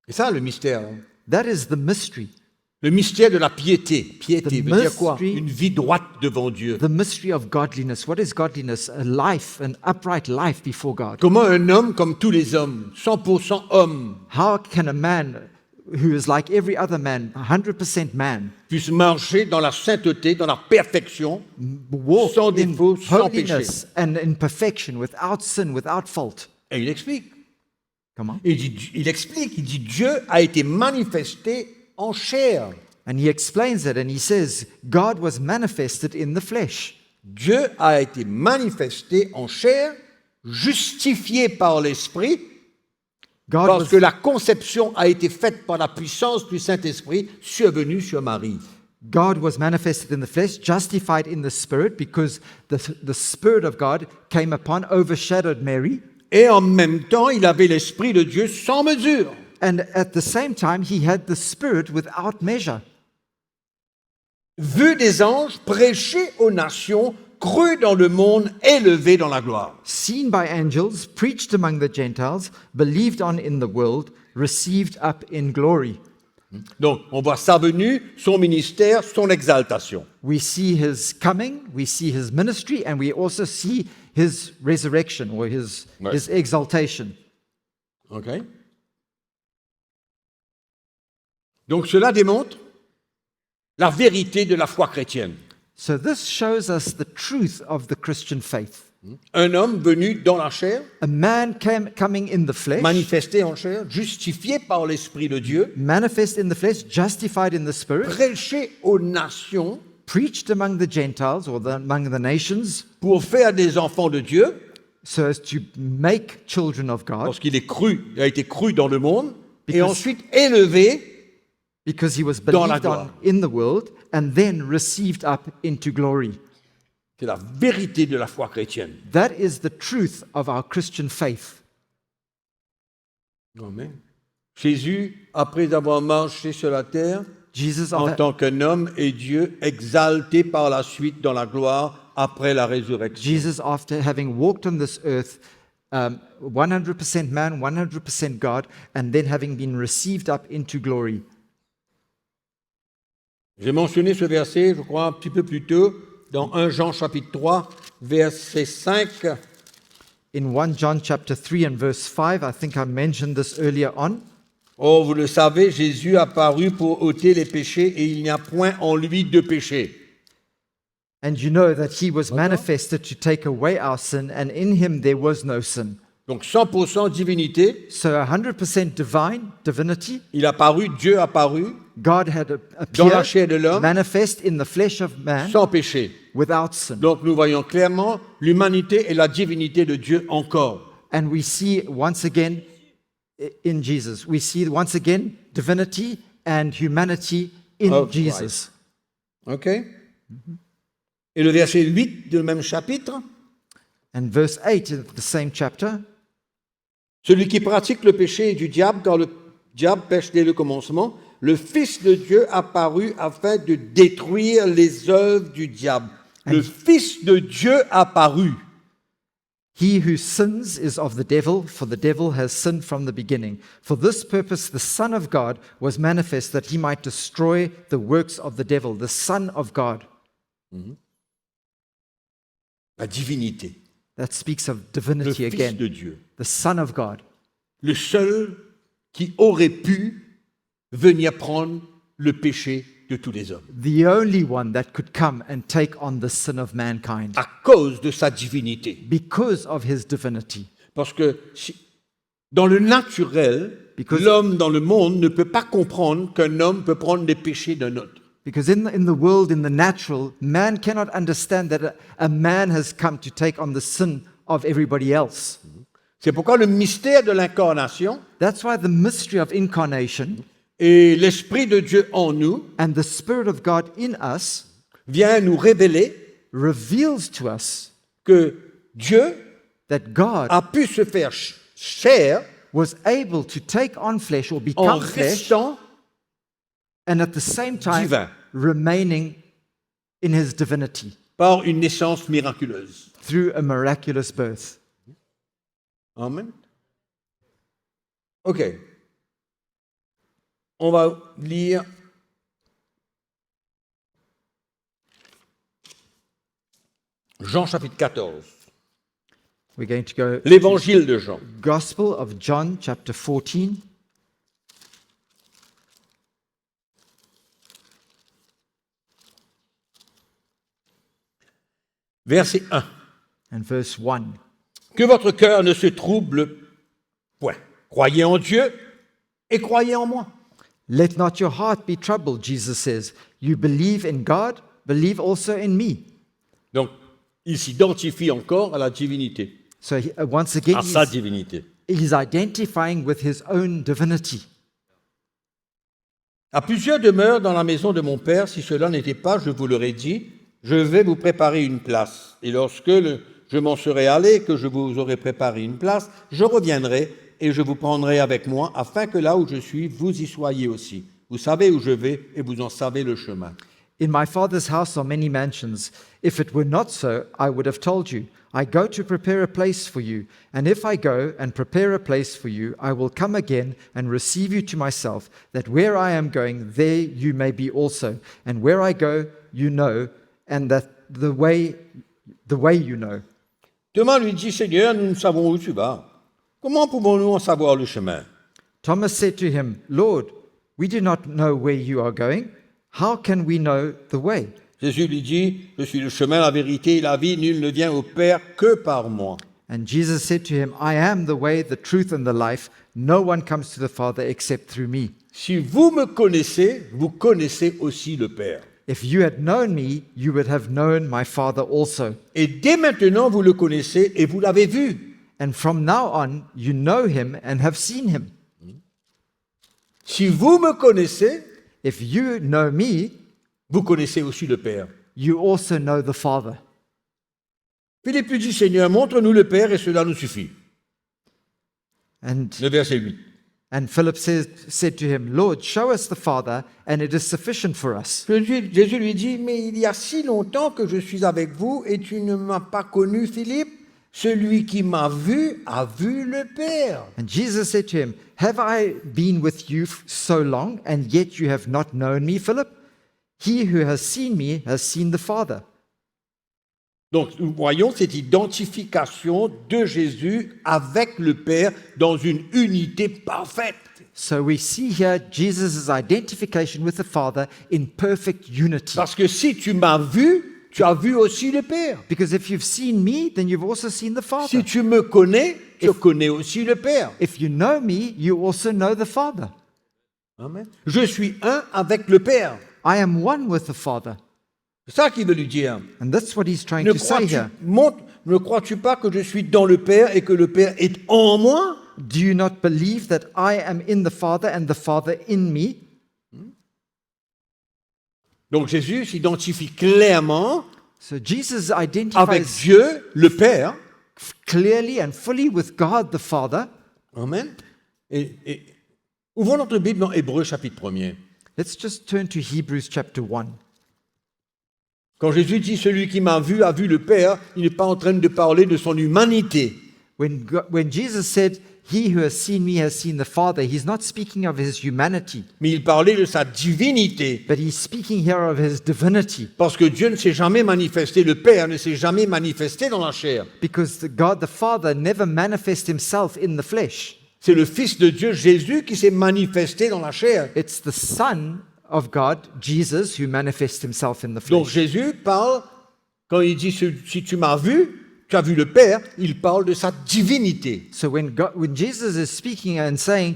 C'est ça le mystère. Hein. That is the mystery. Le mystère de la piété. Piété The veut dire quoi? mystery- Une vie droite devant Dieu. The mystery of godliness. What is godliness? A life, an upright life before God. Comment un homme comme tous les hommes, 100% homme, How can a man who is like every other man, 100% man, puisse marcher dans la sainteté, dans la perfection, walk sans in défaut, sans péché? holiness and in perfection, without sin, without fault? Et il explique. Come on. Il explique, il dit Dieu a été manifesté en chair. And he explains it and he says, God was manifested in the flesh. Dieu a été manifesté en chair, justifié par l'Esprit, God parce was, que la conception a été faite par la puissance du Saint-Esprit survenue sur Marie. God was manifested in the flesh, justified in the Spirit, because the Spirit of God came upon, overshadowed Mary. Et en même temps, il avait l'Esprit de Dieu sans mesure. And at the same time, he had the Spirit without measure. Vu des anges, prêché aux nations, cru dans le monde, élevé dans la gloire. Seen by angels, preached among the Gentiles, believed on in the world, received up in glory. Donc, on voit sa venue, son ministère, son exaltation. We see his coming, we see his ministry, and we also see his resurrection or his exaltation. OK? Donc, cela démontre la vérité de la foi chrétienne. So this shows us the truth of the Christian faith. Un homme venu dans la chair, A man coming in the flesh, manifesté en chair, justifié par l'Esprit de Dieu, manifest in the flesh, justified in the Spirit, prêché aux nations preached among the Gentiles or among the nations, pour faire des enfants de Dieu, so as to make children of God, parce qu'il est cru, il a été cru dans le monde, et Because- ensuite élevé because he was dans la believed on gloire. in the world and then received up into glory. C'est la vérité de la foi chrétienne. That is the truth of our Christian faith. Amen. Jésus, après avoir marché sur la terre, Jesus, en tant qu'un homme et Dieu, exalté par la suite dans la gloire, après la résurrection. Jesus, after having walked on this earth, 100% man, 100% God, and then having been received up into glory. J'ai mentionné ce verset, je crois, un petit peu plus tôt, dans 1 Jean chapitre 3, verset 5. In 1 John chapter 3 and verse 5, I think I mentioned this earlier on. Oh, vous le savez, Jésus apparut pour ôter les péchés et il n'y a point en lui de péché. And you know that he was manifested to take away our sin, and in him there was no sin. Donc 100% divinité, So 100% divinity, il apparut, Dieu apparut, God had dans la appeared, chair de l'homme, manifest in the flesh of man, sans péché. without sin. Donc nous voyons clairement l'humanité et la divinité de Dieu encore. And we see once again in Jesus, we see once again divinity and humanity in Of Jesus. OK? Et le verset 8 du même chapitre, And verse 8 of the same chapter, celui qui pratique le péché est du diable, car le diable pêche dès le commencement. Le Fils de Dieu apparut afin de détruire les œuvres du diable. Le Fils de Dieu apparut. he who sins is of the devil, for the devil has sinned from the beginning. For this purpose the Son of God was manifest, that he might destroy the works of the devil, the Son of God. La divinité, That speaks of le divinity Fils again, de Dieu. the Son of God. Le seul qui aurait pu venir prendre le péché de tous les hommes. The only one that could come and take on the sin of mankind À cause de sa divinité. because of his divinity. Parce que dans le naturel, Because- l'homme dans le monde ne peut pas comprendre qu'un homme peut prendre les péchés d'un autre. Because in the world, in the natural, man cannot understand that a man has come to take on the sin of everybody else. C'est pourquoi le mystère de l'incarnation That's why the mystery of incarnation et l'Esprit de Dieu en nous and the Spirit of God in us vient nous révéler reveals to us que Dieu that God a pu se faire chair was able to take on flesh or en become flesh, restant and at the same time divin remaining in his divinity par une naissance miraculeuse. through a miraculous birth. Amen. OK. On va lire Jean chapitre 14, We're going to go l'évangile de Jean. Gospel of John chapter 14. Verset 1. And verse 1. Que votre cœur ne se trouble point. Croyez en Dieu et croyez en moi. Let not your heart be troubled, Jesus says. You believe in God, believe also in me. Donc, il s'identifie encore à la divinité, So once again, à sa divinité. he's identifying with his own divinity. À plusieurs demeures dans la maison de mon Père, si cela n'était pas, je vous l'aurais dit, je vais vous préparer une place. Et lorsque je m'en serai allé, que je vous aurai préparé une place, je reviendrai et je vous prendrai avec moi, afin que là où je suis, vous y soyez aussi. Vous savez où je vais et vous en savez le chemin. In my Father's house are many mansions. If it were not so, I would have told you. I go to prepare a place for you. And if I go and prepare a place for you, I will come again and receive you to myself, that where I am going, there you may be also. And where I go, you know, and that the way you know. Thomas lui dit, Seigneur, nous ne savons où tu vas. Comment pouvons-nous en savoir le chemin? Thomas said to him, Lord, we do not know where you are going. How can we know the way? Jésus lui dit, je suis le chemin, la vérité et la vie, nul ne vient au Père que par moi. And Jesus said to him, I am the way, the truth, and the life. No one comes to the Father except through me. Si vous me connaissez, vous connaissez aussi le Père. If you had known me, you would have known my Father also. Et dès maintenant, vous le connaissez et vous l'avez vu. And from now on, you know him and have seen him. Si vous me connaissez, If you know me, vous connaissez aussi le Père. you also know the Father. Philippe lui dit, Seigneur, montre-nous le Père et cela nous suffit. And Le verset 8. And Philip said to him, Lord, show us the Father, and it is sufficient for us. Jésus lui dit, mais il y a si longtemps que je suis avec vous et tu ne m'as pas connu, Philippe. Celui qui m'a vu a vu le Père. And Jesus said to him, have I been with you so long, and yet you have not known me, Philip? He who has seen me has seen the Father. Donc nous voyons cette identification de Jésus avec le Père dans une unité parfaite. So we see here Jesus' identification with the Father in perfect unity. Parce que si tu m'as vu, tu as vu aussi le Père. Because if you've seen me, then you've also seen the Father. Si tu me connais, tu connais aussi le Père. If you know me, you also know the Father. Amen. Je suis un avec le Père. I am one with the Father. C'est ça qu'il veut lui dire. And that's what he's trying Ne to say here. ne crois-tu pas que je suis dans le Père et que le Père est en moi? Do you not believe that I am in the Father and the Father in me? Donc Jésus s'identifie clairement So Jesus avec identifies Dieu, le Père. clearly and fully with God the Father. Amen. Et ouvrons notre Bible dans Hébreux chapitre 1er. Let's just turn to Hebrews chapter 1. Quand Jésus dit « Celui qui m'a vu a vu le Père », il n'est pas en train de parler de son humanité. When Jesus said, he who has seen me has seen the Father, he's not speaking of his humanity, Mais il parlait de sa divinité. but he's speaking here of his divinity. Parce que Dieu ne s'est jamais manifesté, le Père ne s'est jamais manifesté dans la chair. Because God the Father never manifests himself in the flesh. C'est le Fils de Dieu, Jésus, qui s'est manifesté dans la chair. It's the Son of God, Jesus, who manifests himself in the Donc flesh. Jésus parle, quand il dit « Si tu m'as vu, tu as vu le Père », il parle de sa divinité. So when Jesus is speaking and saying,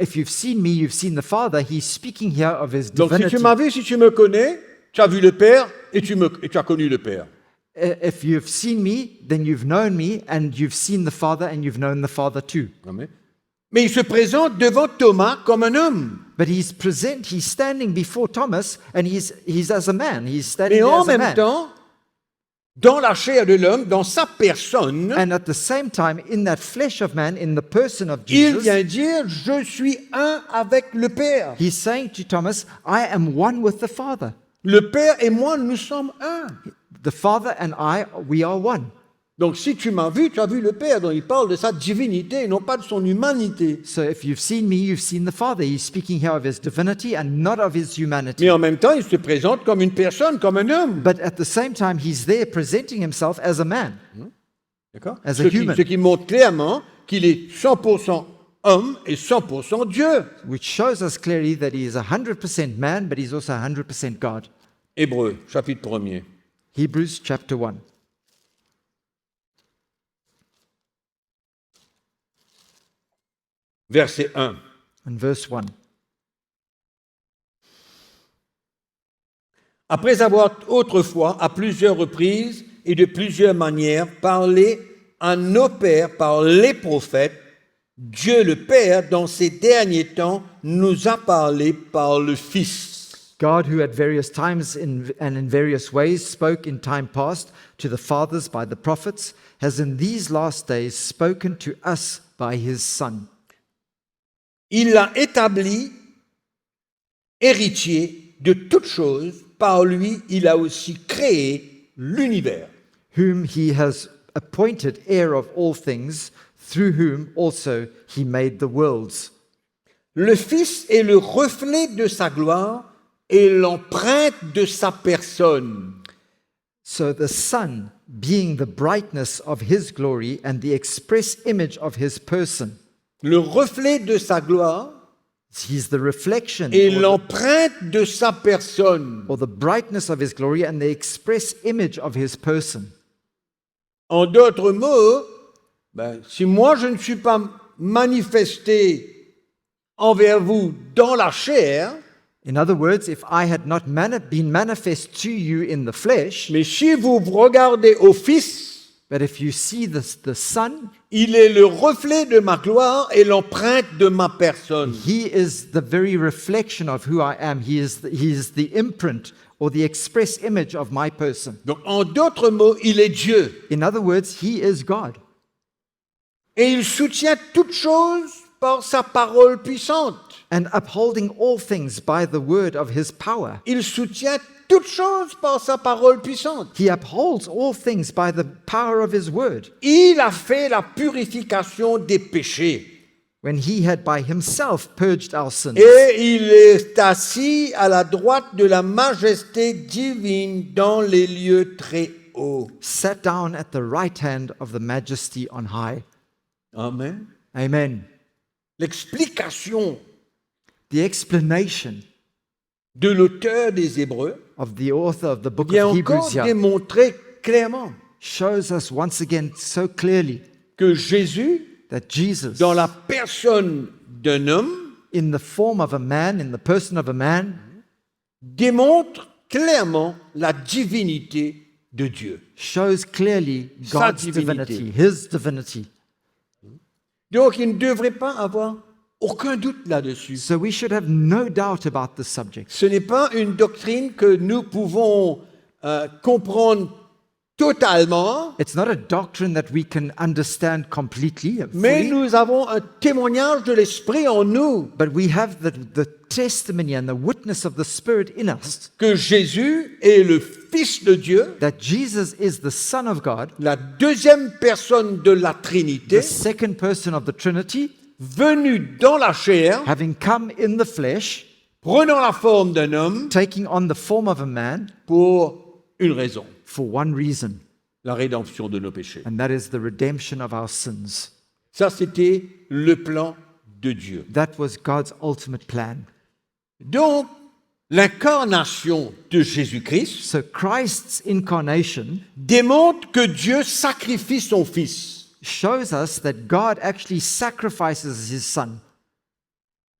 if you've seen me, you've seen the Father, he's speaking here of his Donc si divinity. tu m'as vu, si tu me connais, tu as vu le Père et tu as connu le Père. If you've seen me, then you've known me, and you've seen the Father, and you've known the Father too. Amen. Mais il se présente devant Thomas comme un homme. But he's standing before Thomas, and he's as a man. He's standing Et there en as a même man. temps, dans la chair de l'homme, dans sa personne, And at the same time, in that flesh of man, in the person of il Jesus, vient dire « Je suis un avec le Père ». he's saying to Thomas, I am one with the Father. Le Père et moi, nous sommes un. The Father and I, we are one. Donc si tu m'as vu, tu as vu le Père. Donc il parle de sa divinité et non pas de son humanité. So if you've seen me, you've seen the Father. He's speaking here of his divinity and not of his humanity. Mais en même temps, il se présente comme une personne, comme un homme. But at the same time, he's there presenting himself as a man. D'accord? As a human. Ce qui montre clairement qu'il est 100% homme et 100% Dieu. Which shows us clearly that he is 100% man, but he's also 100% God. Hébreux, chapitre 1er. Hebrews chapter 1. Verset 1. And verse 1. Après avoir autrefois, à plusieurs reprises et de plusieurs manières, parlé à nos pères par les prophètes, Dieu le Père, dans ces derniers temps, nous a parlé par le Fils. God, who at various times and in various ways spoke in time past to the fathers by the prophets, has in these last days spoken to us by his Son. Il l'a établi héritier de toutes choses. Par lui, il a aussi créé l'univers. Whom he has appointed heir of all things, through whom also he made the worlds. Le Fils est le reflet de sa gloire et l'empreinte de sa personne. So the Son, being the brightness of his glory and the express image of his person, Le reflet de sa gloire he's the reflection et l'empreinte de sa personne. or the brightness of his glory and the express image of his person. En d'autres mots, si moi je ne suis pas manifesté envers vous dans la chair, In other words, if I had not been manifest to you in the flesh, mais si vous regardez au Fils, but if you see the Son, il est le reflet de ma gloire et l'empreinte de ma personne. he is the very reflection of who I am. He is the imprint or the express image of my person. Donc en d'autres mots, il est Dieu. In other words, he is God. Et il soutient toutes choses par sa parole puissante. and upholding all things by the word of his power. Il soutient toutes choses par sa parole puissante. He upholds all things by the power of his word. Il a fait la purification des péchés. When he had by himself purged our sins, Et il est assis à la droite de la majesté divine dans les lieux très hauts. sat down at the right hand of the majesty on high. Amen. Amen. L'explication The explanation de l'auteur des Hébreux of the author of the book vient of encore Hebrews here démontrer clairement shows us once again so clearly que Jésus, that Jesus, dans la personne d'un homme, in the form of a man, in the person of a man, démontre clairement la divinité de Dieu. shows clearly Sa God's divinité. divinity, his divinity. Donc il ne devrait pas avoir aucun doute là-dessus. So we should have no doubt about this subject. Ce n'est pas une doctrine que nous pouvons comprendre totalement, It's not a doctrine that we can understand completely, mais fully, nous avons un témoignage de l'Esprit en nous but we have the testimony and the witness of the Spirit in us que Jésus est le Fils de Dieu, that Jesus is the Son of God, la deuxième personne de la Trinité, the second person of the Trinity, venu dans la chair, having come in the flesh, prenant la forme d'un homme taking on the form of a man pour une raison, for one reason, la rédemption de nos péchés. and that is the redemption of our sins. Ça, c'était le plan de Dieu. That was God's ultimate plan. Donc, l'incarnation de Jésus-Christ So Christ's incarnation démontre que Dieu sacrifie son Fils. shows us that God actually sacrifices his Son.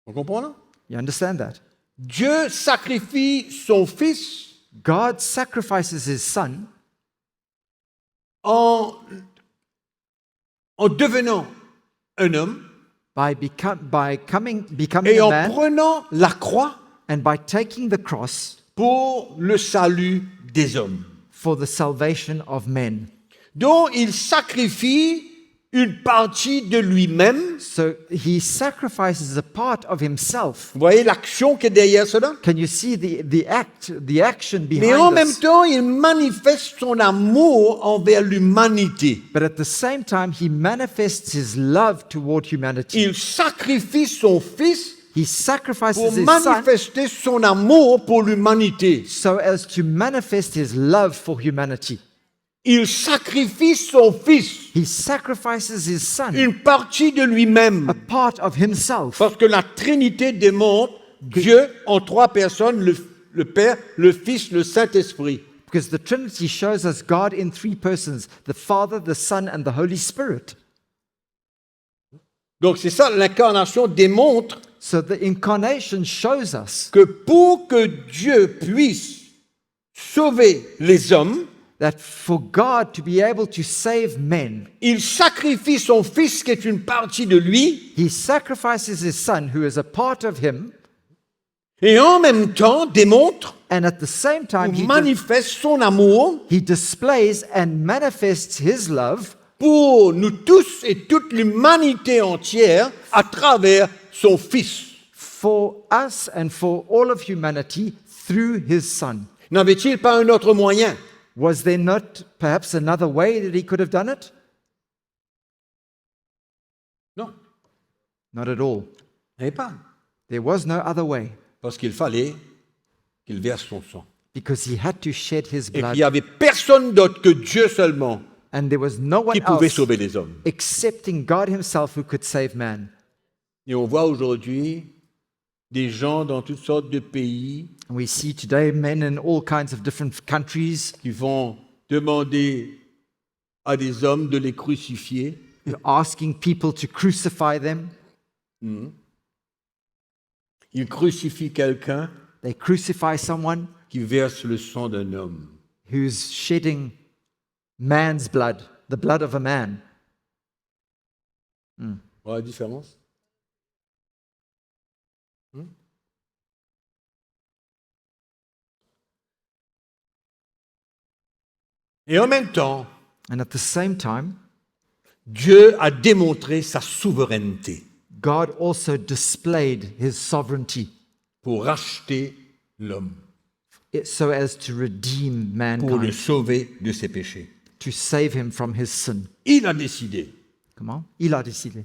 Vous comprenez? You understand that? Dieu sacrifie son Fils God sacrifices his Son en devenant un homme becoming et a en man, prenant la croix and by taking the cross pour le salut des hommes. for the salvation of men. Donc, il sacrifie une partie de lui-même. So he sacrifices a part of himself. Vous voyez l'action qui est derrière cela? Can you see the action Mais en behind même this? temps, il manifeste son amour envers l'humanité. But at the same time, he manifests his love toward humanity. Il sacrifie son Fils He sacrifices pour his Son manifester son amour pour l'humanité. so as to manifest his love for humanity. Il sacrifie son Fils, He sacrifices his Son, une partie de lui-même. a part of himself. Parce que la Trinité démontre Dieu en trois personnes, le Père, le Fils, le Saint-Esprit. Because the Trinity shows us God in three persons, the Father, the Son, and the Holy Spirit. Donc c'est ça, l'incarnation démontre So the incarnation shows us que pour que Dieu puisse sauver les hommes, that for God to be able to save men, il sacrifie son Fils qui est une partie de lui, he sacrifices his Son, who is a part of him, et en même temps démontre and at the same time ou manifeste son amour he displays and manifests his love pour nous tous et toute l'humanité entière à travers son Fils. for us and for all of humanity through his Son. N'avait-il pas un autre moyen? Was there not perhaps another way that he could have done it? Non, Not at all. il n'y avait pas. There was no other way, Parce qu'il fallait qu'il verse son sang. because he had to shed his Et qu'il blood, n'y avait personne d'autre que Dieu seulement and there was no one qui pouvait else sauver les hommes. excepting God himself who could save man. Et on voit aujourd'hui des gens dans toutes sortes de pays And we see today men in all kinds of different countries qui vont demander à des hommes de les crucifier. asking people to crucify them. Ils crucifient quelqu'un They crucify someone qui verse le sang d'un homme. who's shedding man's blood, the blood of a man. Vous voyez la différence? Et en même temps, And at the same time, Dieu a démontré sa souveraineté. God also displayed his sovereignty pour racheter l'homme, so as to redeem pour le mankind, sauver de ses péchés. to save him from his sin. Il a décidé. Come on. Il a décidé.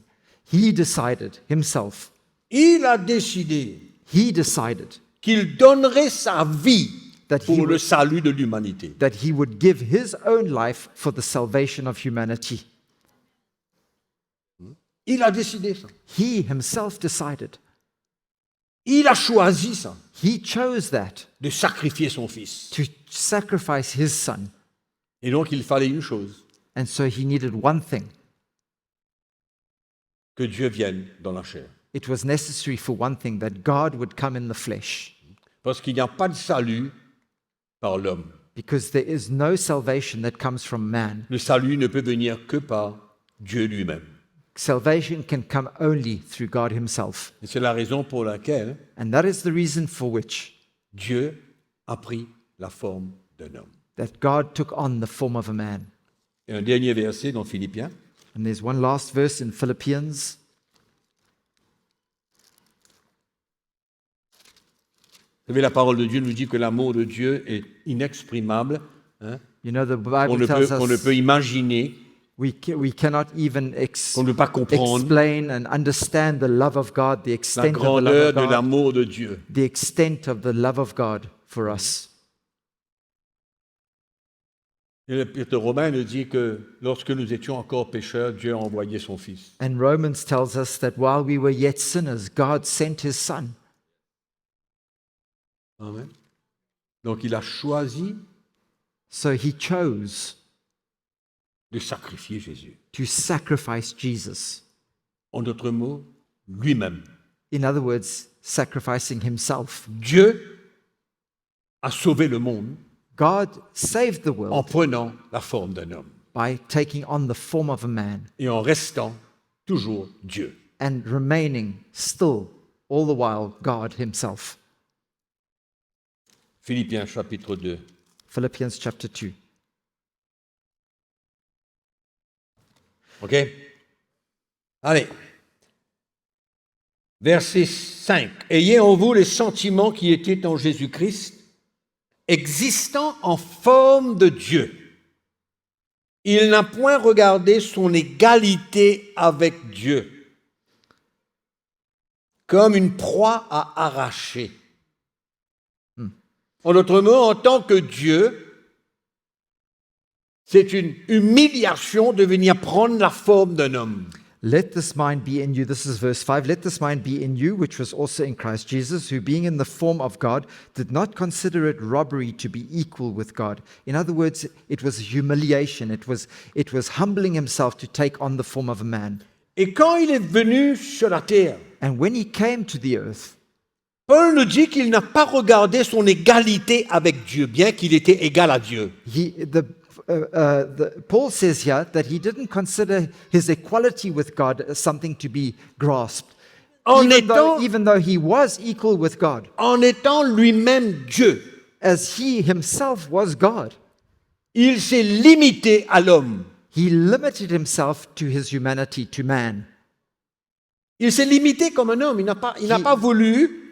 He decided himself. Il a décidé He decided qu'il donnerait sa vie That he pour le would- salut de l'humanité. that he would give his own life for the salvation of humanity. Il a décidé ça. He himself decided. Il a choisi ça, He chose that, de sacrifier son fils. to sacrifice his son. Et donc il fallait une chose, And so he needed one thing. que Dieu vienne dans la chair. It was necessary for one thing, that God would come in the flesh. Parce qu'il n'y a pas de salut par l'homme. Because there is no salvation that comes from man. Le salut ne peut venir que par Dieu lui-même. Salvation can come only through God himself. Et c'est la raison pour laquelle And that is the reason for which Dieu a pris la forme d'un homme. that God took on the form of a man. Et un dernier verset dans Philippiens, And there's one last verse in Philippians. vous savez, la parole de Dieu nous dit que l'amour de Dieu est inexprimable. Hein? You know, the On Bible ne tells peut us imaginer, we cannot even qu'on ne peut pas comprendre explain and understand the love of God, the la extent of the love grandeur of de God, l'amour de Dieu. the extent of the love of God for us. Et l'Épître aux Romains nous dit que lorsque nous étions encore pécheurs, Dieu a envoyé son Fils. And Romans tells us that while we were yet sinners, God sent his son. Amen. Donc il a choisi So he chose de sacrifier Jésus. to sacrifice Jesus. En d'autres mots, lui-même. In other words, sacrificing himself. Dieu a sauvé le monde God saved the en world prenant la forme d'un homme by taking on the form of a man et en restant toujours Dieu. and remaining still, all the while, God himself. Philippiens chapitre 2. Philippians chapter 2. OK? Allez. Verset 5. Ayez en vous les sentiments qui étaient en Jésus-Christ, existant en forme de Dieu. Il n'a point regardé son égalité avec Dieu comme une proie à arracher. En d'autres mots, en tant que Dieu, c'est une humiliation de venir prendre la forme d'un homme. Let this mind be in you. This is verse 5. Let this mind be in you, which was also in Christ Jesus, who being in the form of God, did not consider it robbery to be equal with God. In other words, it was humiliation. It was humbling himself to take on the form of a man. Et quand il est venu sur la terre, And when he came to the earth, Paul nous dit qu'il n'a pas regardé son égalité avec Dieu, bien qu'il était égal à Dieu. Paul says here that he didn't consider his equality with God as something to be grasped. Even though he was equal with God, En étant lui-même Dieu, as he himself was God, il s'est limité à l'homme. he limited himself to his humanity, to man. Il s'est limité comme un homme. Il n'a pas voulu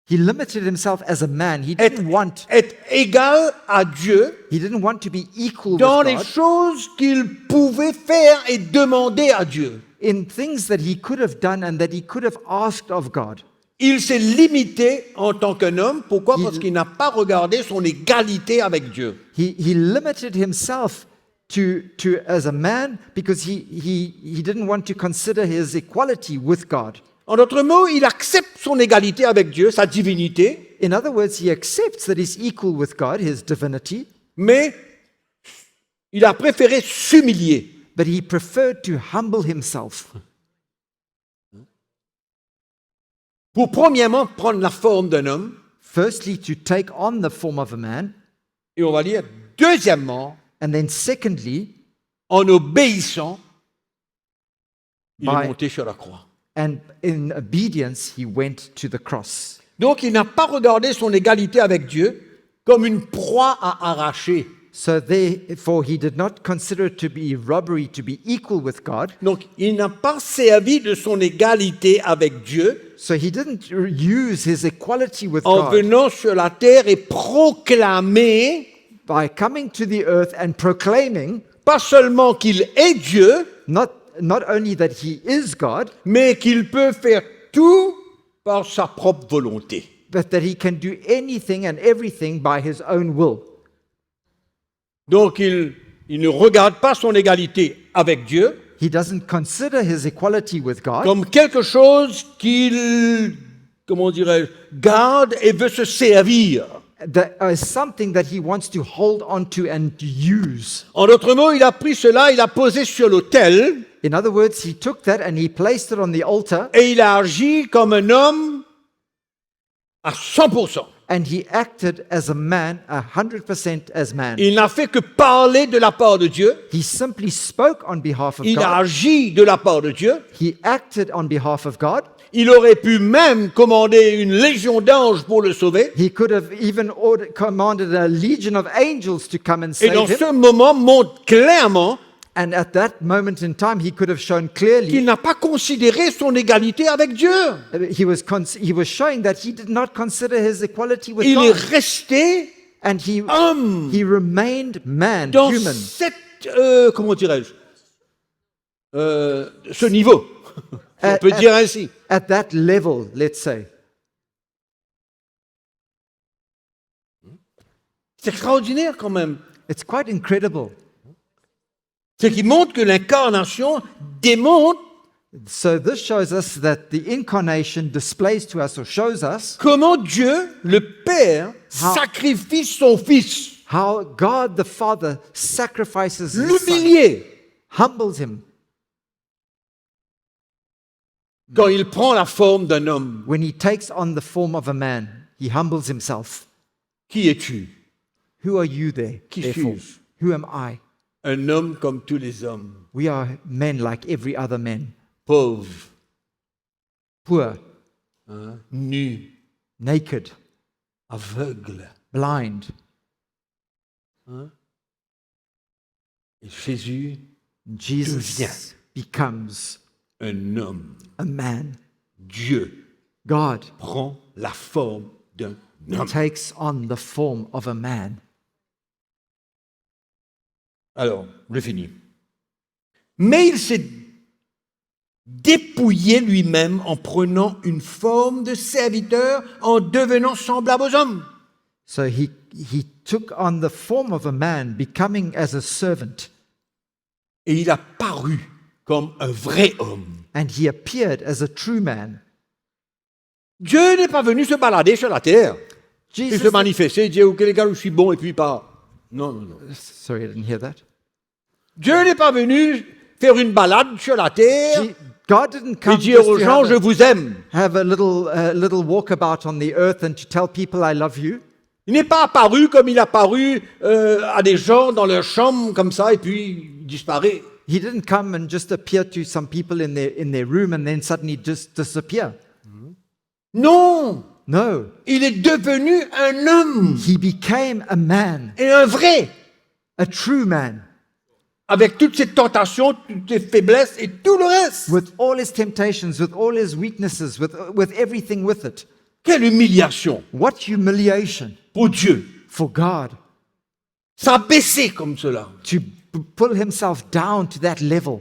He limited himself as a man. He didn't want égal à Dieu to be equal dans with les God choses qu'il pouvait faire et demander à Dieu. in things that he could have done and that he could have asked of God. Il s'est limité en tant qu'un homme. Pourquoi? Parce qu'il n'a pas regardé son égalité avec Dieu. He limited himself to as a man because he didn't want to consider his equality with God. En d'autres mots, il accepte son égalité avec Dieu, sa divinité, In other words, he accepts that he's equal with God, his divinity, mais il a préféré s'humilier. but he preferred to humble himself Pour premièrement prendre la forme d'un homme, firstly to take on the form of a man, et on va lire deuxièmement, and then secondly, en obéissant, il By- est monté sur la croix. and in obedience, he went to the cross. Donc il n'a pas regardé son égalité avec Dieu comme une proie à arracher. So therefore he did not consider it to be robbery to be equal with God. Donc, il n'a pas servi de son égalité avec Dieu So he didn't use his equality with en God venant sur la terre et proclamer by coming to the earth and proclaiming pas seulement qu'il est Dieu, not only that he is God, mais qu'il peut faire tout par sa propre volonté. but that he can do anything and everything by his own will. Donc, il ne regarde pas son égalité avec Dieu He doesn't consider his equality with God comme quelque chose qu'il, comment dirais-je, garde et veut se servir. that is something that he wants to hold on to and use. En d'autres mots, il a pris cela, il a posé sur l'autel In other words, he took that and he placed it on the altar et il a agi comme un homme à 100%. and he acted as a man, 100% as man. Il n'a fait que parler de la part de Dieu. He simply spoke on behalf of Il a God. agi de la part de Dieu. He acted on behalf of God. Il aurait pu même commander une légion d'anges pour le sauver. He could have even commanded a legion of angels to come and Et dans save him. ce moment montre clairement And at that moment in time, he could have shown qu'il clearly, n'a pas considéré son égalité avec Dieu. he was showing that he did not consider his equality with Il est God. resté And he homme remained man, dans human, cette, comment dirais-je, ce niveau, si on peut dire ainsi. at that level, let's say. C'est extraordinaire quand même. It's quite incredible. C'est qui montre que l'incarnation démontre So this shows us that the incarnation displays to us or shows us comment Dieu, le Père, sacrifie son Fils, how God the Father sacrifices his Son, l'humilier, humbles him quand il prend la forme d'un homme. when he takes on the form of a man. He humbles himself. Qui es-tu? Who are you there? Qui Therefore, suis-je? who am I? Un homme comme tous les hommes, We are men like every other man, pauvre, poor, nu, naked, aveugle. blind. Et Jésus, Jesus devient becomes un homme. a man. Dieu God prend la forme d'un homme. takes on the form of a man. Alors, je finis. Mais il s'est dépouillé lui-même en prenant une forme de serviteur, en devenant semblable aux hommes. So he took on the form of a man, becoming as a servant, Et il a paru comme un vrai homme. and he appeared as a true man. Dieu n'est pas venu se balader sur la terre et se Jesus, manifester, dire ok les gars, je suis bon et puis pas. Non, non, non. sorry, I didn't hear that. Dieu n'est pas venu faire une balade sur la terre God didn't et come dire just aux to gens je vous aime. have a little walkabout on the earth and to tell people I love you. Il n'est pas apparu comme il est apparu à des gens dans leur chambre comme ça et puis il disparaît. He didn't come and just appear to some people in their room and then suddenly just disappear. Non, No, il est devenu un homme he became a man, et un vrai, a true man, avec toutes ses tentations, toutes ses faiblesses et tout le reste. with all his temptations, with all his weaknesses, with everything with it. Quelle humiliation What humiliation pour Dieu. for God S'abaisser comme cela. to pull himself down to that level.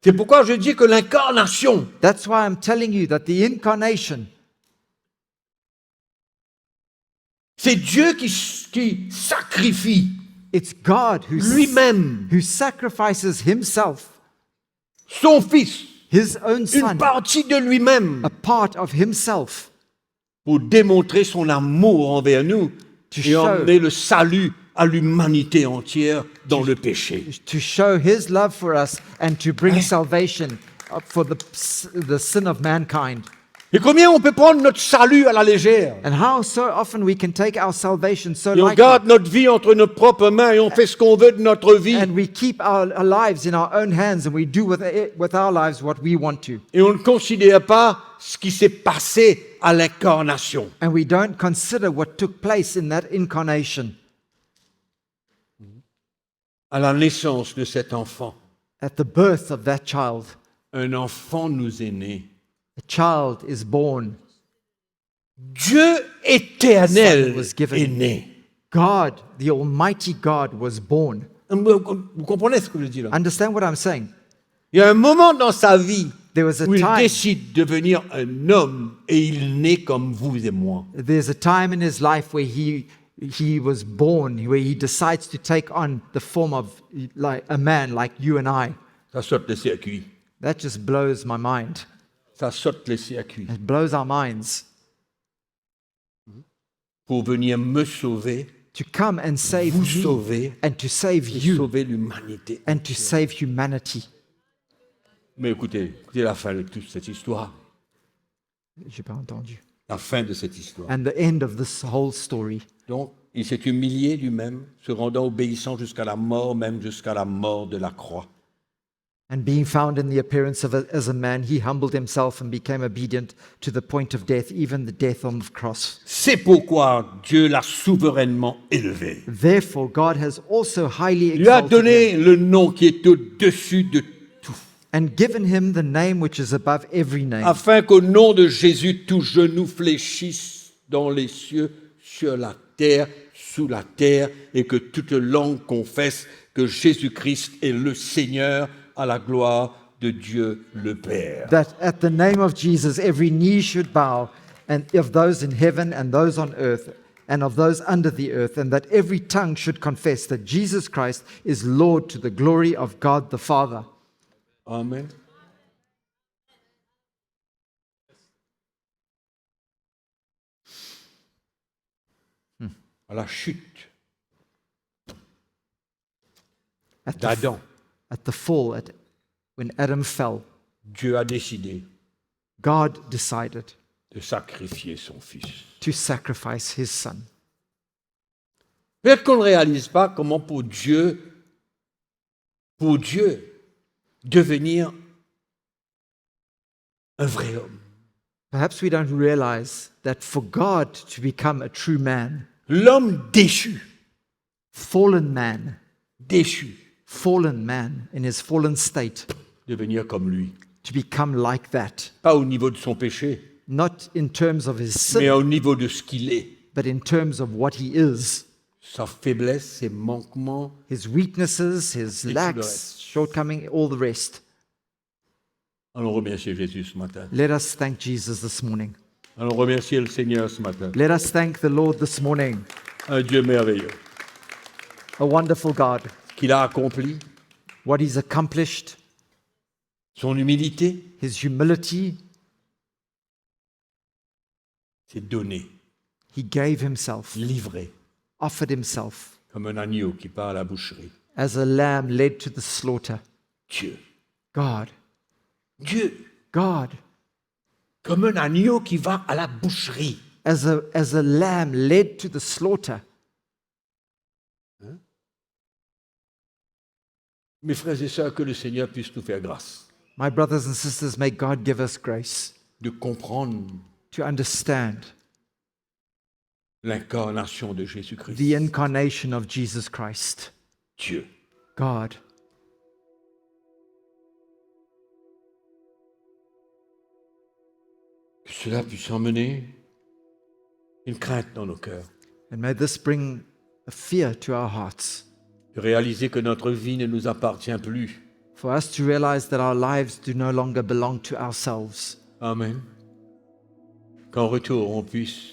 C'est pourquoi je dis que l'incarnation, That's why I'm telling you that the incarnation, c'est Dieu qui sacrifie it's God lui-même who sacrifices himself, son Fils, his own une son, partie de lui-même, a part of himself, pour démontrer son amour envers nous To et show. emmener le salut à l'humanité entière dans le péché. to show his love for us and to bring salvation for the sin of mankind. Et combien on peut prendre notre salut à la légère And how so often we can take our salvation so et on lightly, garde notre vie entre nos propres mains et on fait ce qu'on veut de notre vie and we keep our lives in our own hands, and we do with our lives what we want to, et on ne considère pas ce qui s'est passé à l'incarnation. and we don't consider what took place in that incarnation. À la naissance de cet enfant, At the birth of that child, un enfant nous est né. a child is born. Dieu éternel Son was given. est né. God, the Almighty God, was born. Vous comprenez ce que je dis là? Understand what I'm saying? Il y a un moment dans sa vie There was a où il time. décide de devenir un homme et il naît comme vous et moi. There's a time in his life where he was born, where he decides to take on the form of like a man like you and I. Ça saute les circuits. That just blows my mind. Ça saute les circuits. It blows our minds. Pour venir me sauver, To come and save vous me sauver and to save et you sauver l'humanité. and to save humanity. Mais écoutez la fin de toute cette histoire. J'ai pas entendu. La fin de cette histoire. And the end of this whole story. Donc, il s'est humilié lui-même, se rendant obéissant jusqu'à la mort, même jusqu'à la mort de la croix. And being found in the appearance as a man, he humbled himself and became obedient to the point of death, even the death on the cross. C'est pourquoi Dieu l'a souverainement élevé. Therefore, God has also highly Il lui a exalted donné him le nom qui est au-dessus de tout, and given him the name which is above every name, afin qu'au nom de Jésus, tout genou fléchisse dans les cieux, sur la terre, sous la terre, et que toute langue confesse que Jésus-Christ est le Seigneur, à la gloire de Dieu le Père. that at the name of Jesus every knee should bow, and of those in heaven and those on earth and of those under the earth, and that every tongue should confess that Jesus Christ is Lord to the glory of God the Father. Amen. À la chute At the, d'Adam, at the fall, when Adam fell, Dieu a décidé God decided de sacrifier son Fils. to sacrifice his son. Peut-être qu'on ne réalise pas comment pour Dieu, devenir un vrai homme. Perhaps we don't realize that for God to become a true man, L'homme déchu, fallen man in his fallen state, devenir comme lui. to become like that, Pas au niveau de son péché, not in terms of his mais sin, au niveau de ce qu'il est. but in terms of what he is, Sa faiblesse, ses manquements. his weaknesses, his tout le lacks, reste. shortcoming, all the rest. Allons remercier Jésus ce matin. Let us thank Jesus this morning. Allons remercier le Seigneur ce matin. Let us thank the Lord this morning, Un Dieu merveilleux a wonderful God, qu'il a accompli, what he's accomplished, son humilité, his humility. c'est donné, He gave himself, livré, offered himself comme un agneau qui part à la boucherie. as a lamb led to the slaughter. Dieu, God, comme un agneau qui va à la boucherie. as a lamb led to the slaughter. Mes frères et sœurs, que le Seigneur puisse nous faire grâce My brothers and sisters, may God give us grace de comprendre to understand l'incarnation de Jésus-Christ. the incarnation of Jesus Christ. Dieu. God, Que cela puisse emmener une crainte dans nos cœurs, and may this bring a fear to our hearts, de réaliser que notre vie ne nous appartient plus. for us to realize that our lives do no longer belong to ourselves. Amen. Qu'en retour, on puisse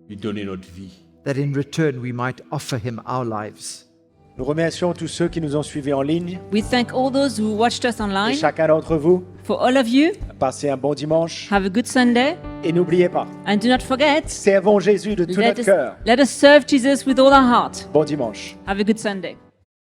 lui donner notre vie. That in return we might offer him our lives. Nous remercions tous ceux qui nous ont suivis en ligne. We thank all those who watched us Et online. chacun d'entre vous, For all of you, passez un bon dimanche. have a good Sunday. Et n'oubliez pas, And do not forget, servons Jésus de tout notre cœur. let us serve Jesus with all our heart. Bon dimanche. Have a good Sunday.